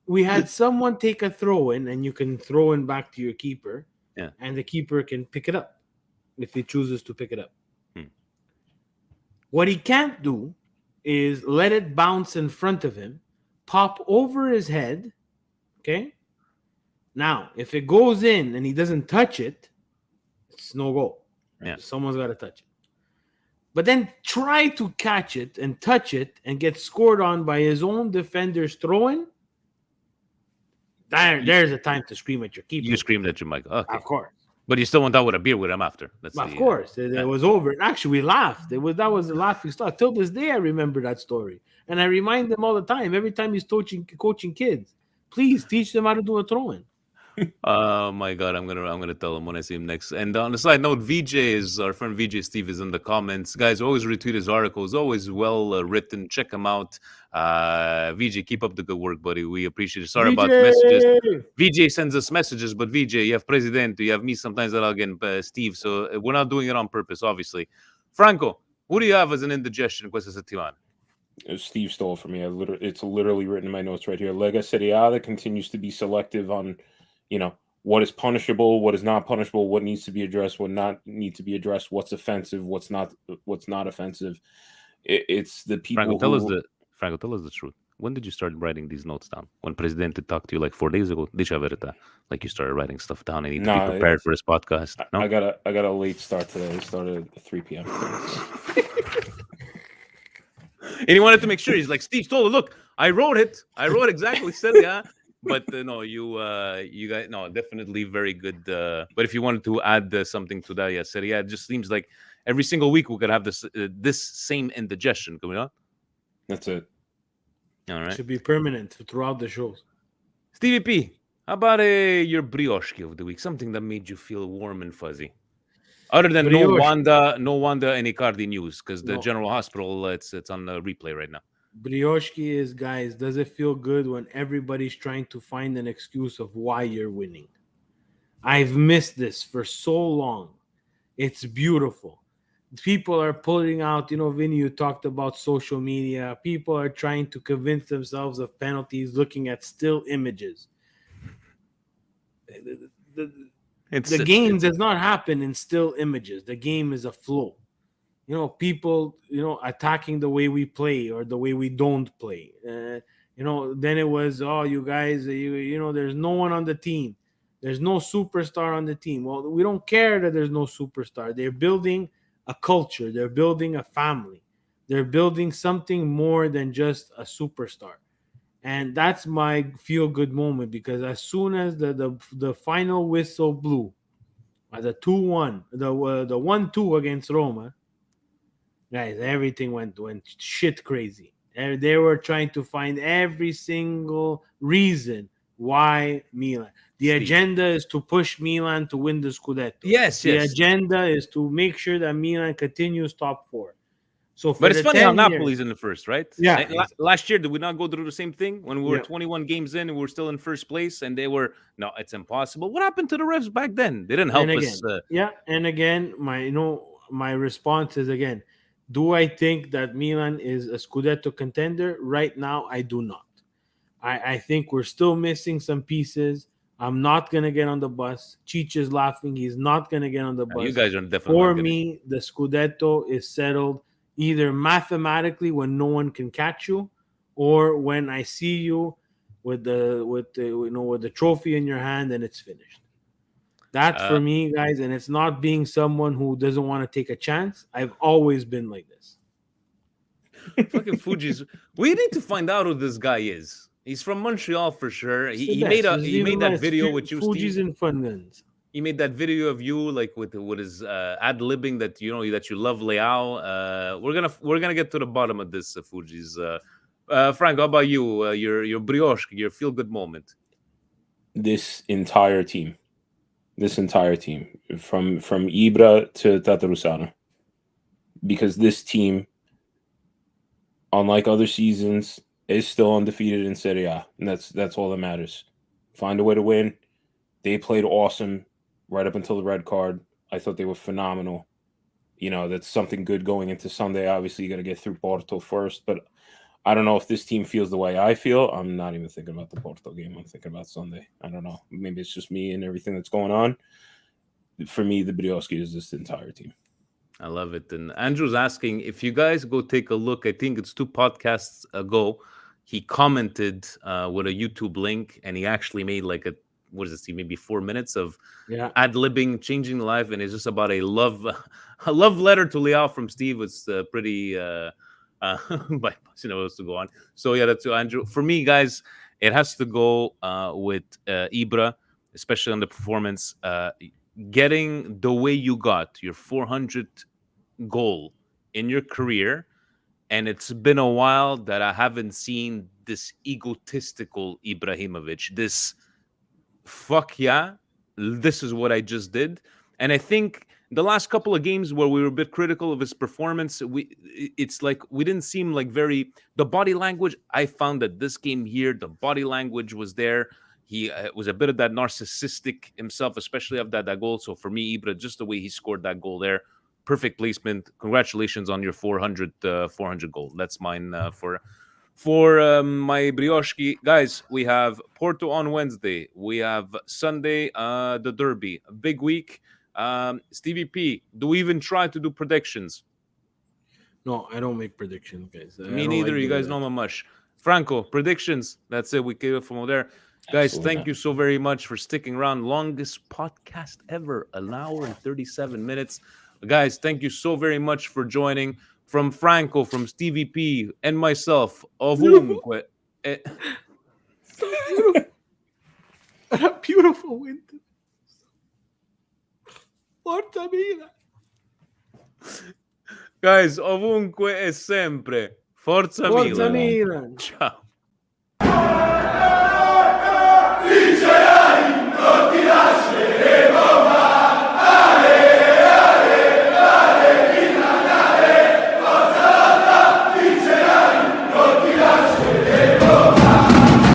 we had someone take a throw in, and you can throw in back to your keeper, Yeah. and the keeper can pick it up if he chooses to pick it up. Hmm. What he can't do is let it bounce in front of him, pop over his head. Okay. Now, if it goes in and he doesn't touch it, it's no goal. Right? Yeah. Someone's got to touch it. But then try to catch it and touch it and get scored on by his own defenders throwing. There's a time to scream at your keeper. You screamed at your Michael. Okay. Of course. But you still went out with a beer with him after. Of course. It was over. Actually, we laughed. That was the laughing stock. Till this day, I remember that story. And I remind them all the time, every time he's coaching kids, please teach them how to do a throw-in. Oh my God, I'm gonna tell him when I see him next. And on the side note, our friend VJ Steve is in the comments. Guys, always retweet his articles, always well written. Check him out. VJ, keep up the good work, buddy. We appreciate it. Sorry about messages. VJ sends us messages, but VJ, you have Presidente, you have me sometimes that I'll get Steve. So we're not doing it on purpose, obviously. Franco, who do you have as an indigestion questa settimana? Steve stole from me. It's literally written in my notes right here. Lega Serie A that continues to be selective on, what is punishable, what is not punishable, what needs to be addressed, what not need to be addressed, what's offensive, what's not offensive. It's the people. Franco, tell us the truth. When did you start writing these notes down? When Presidente talked to you like 4 days ago? Dice la verità. Like you started writing stuff down and you need to be prepared for this podcast. No? I got a late start today. I started at 3 p.m. And he wanted to make sure. He's like, Steve Stoller, look, I wrote it. I wrote exactly Serie A. But no, you guys, no, definitely very good. But if you wanted to add something to that, yeah, Serie A, it just seems like every single week we could have this same indigestion coming on. That's it. All right. Should be permanent throughout the shows. Stevie P, how about your brioche of the week? Something that made you feel warm and fuzzy. Other than no Wanda and Icardi news, because the General Hospital, it's on the replay right now. Brioche is, guys, does it feel good when everybody's trying to find an excuse of why you're winning? I've missed this for so long. It's beautiful. People are pulling out, Vinny, you talked about social media. People are trying to convince themselves of penalties looking at still images. The game does not happen in still images. The game is a flow. People, attacking the way we play or the way we don't play. Then it was, you guys, there's no one on the team. There's no superstar on the team. Well, we don't care that there's no superstar. They're building a culture. They're building a family. They're building something more than just a superstar. And that's my feel-good moment, because as soon as the final whistle blew, the 2-1, the 1-2 against Roma, guys, everything went shit crazy. They were trying to find every single reason why Milan. The agenda is to push Milan to win the Scudetto. Yes. The agenda is to make sure that Milan continues top 4. But it's funny how Napoli's in the first, right? Yeah. Last year, did we not go through the same thing when we were 21 games in and we were still in first place and they were, no, it's impossible. What happened to the refs back then? They didn't help us. And again, my response is, again, do I think that Milan is a Scudetto contender? Right now, I do not. I think we're still missing some pieces. I'm not going to get on the bus. Cheech is laughing. He's not going to get on the bus. You guys are definitely For me, the Scudetto is settled either mathematically when no one can catch you, or when I see you with the trophy in your hand and it's finished. That's for me, guys, and it's not being someone who doesn't want to take a chance. I've always been like this. Fucking Fuji's. We need to find out who this guy is. He's from Montreal for sure. He made that video with you, Fuji's Steve. and Fun Guns. He made that video of you, like with his ad-libbing that that you love Leao. We're gonna get to the bottom of this, Fuji's. Frank, how about you? Your brioche, your feel-good moment. This entire team, from Ibra to Tatarusano, because this team, unlike other seasons, is still undefeated in Serie A, and that's all that matters. Find a way to win. They played awesome right up until the red card. I thought they were phenomenal. that's something good going into Sunday. Obviously, you got to get through Porto first, but I don't know if this team feels the way I feel. I'm not even thinking about the Porto game. I'm thinking about Sunday. I don't know. Maybe it's just me and everything that's going on. For me, the Brioschi is this entire team. I love it. And Andrew's asking if you guys go take a look. I think it's 2 podcasts ago. He commented with a YouTube link, and he actually made like what does it see? Maybe 4 minutes of ad-libbing, changing life, and it's just about a love letter to Leao from Steve. It's pretty, but to go on. So yeah, that's to Andrew. For me, guys, it has to go with Ibra, especially on the performance. Getting the way you got your 400th goal in your career, and it's been a while that I haven't seen this egotistical Ibrahimovic, this fuck yeah, this is what I just did. And I think the last couple of games where we were a bit critical of his performance, it's like we didn't seem like the body language. I found that this game here, the body language was there. He was a bit of that narcissistic himself, especially of that goal. So for me, Ibra, just the way he scored that goal there, perfect placement. Congratulations on your 400 goal. That's mine for my Brioche. Guys, we have Porto on Wednesday. We have Sunday, the Derby. A big week. Stevie P, do we even try to do predictions? No, I don't make predictions, guys. Me neither. Like you guys know my mush. Franco, predictions. That's it. We came from over there. Guys, absolutely thank you so very much for sticking around. Longest podcast ever, 1 hour and 37 minutes. Guys, thank you so very much for joining. From Franco, from Stevie P, and myself, ovunque. So beautiful. A beautiful winter. Forza Milan. Guys, ovunque e sempre. Forza Milan. Ciao.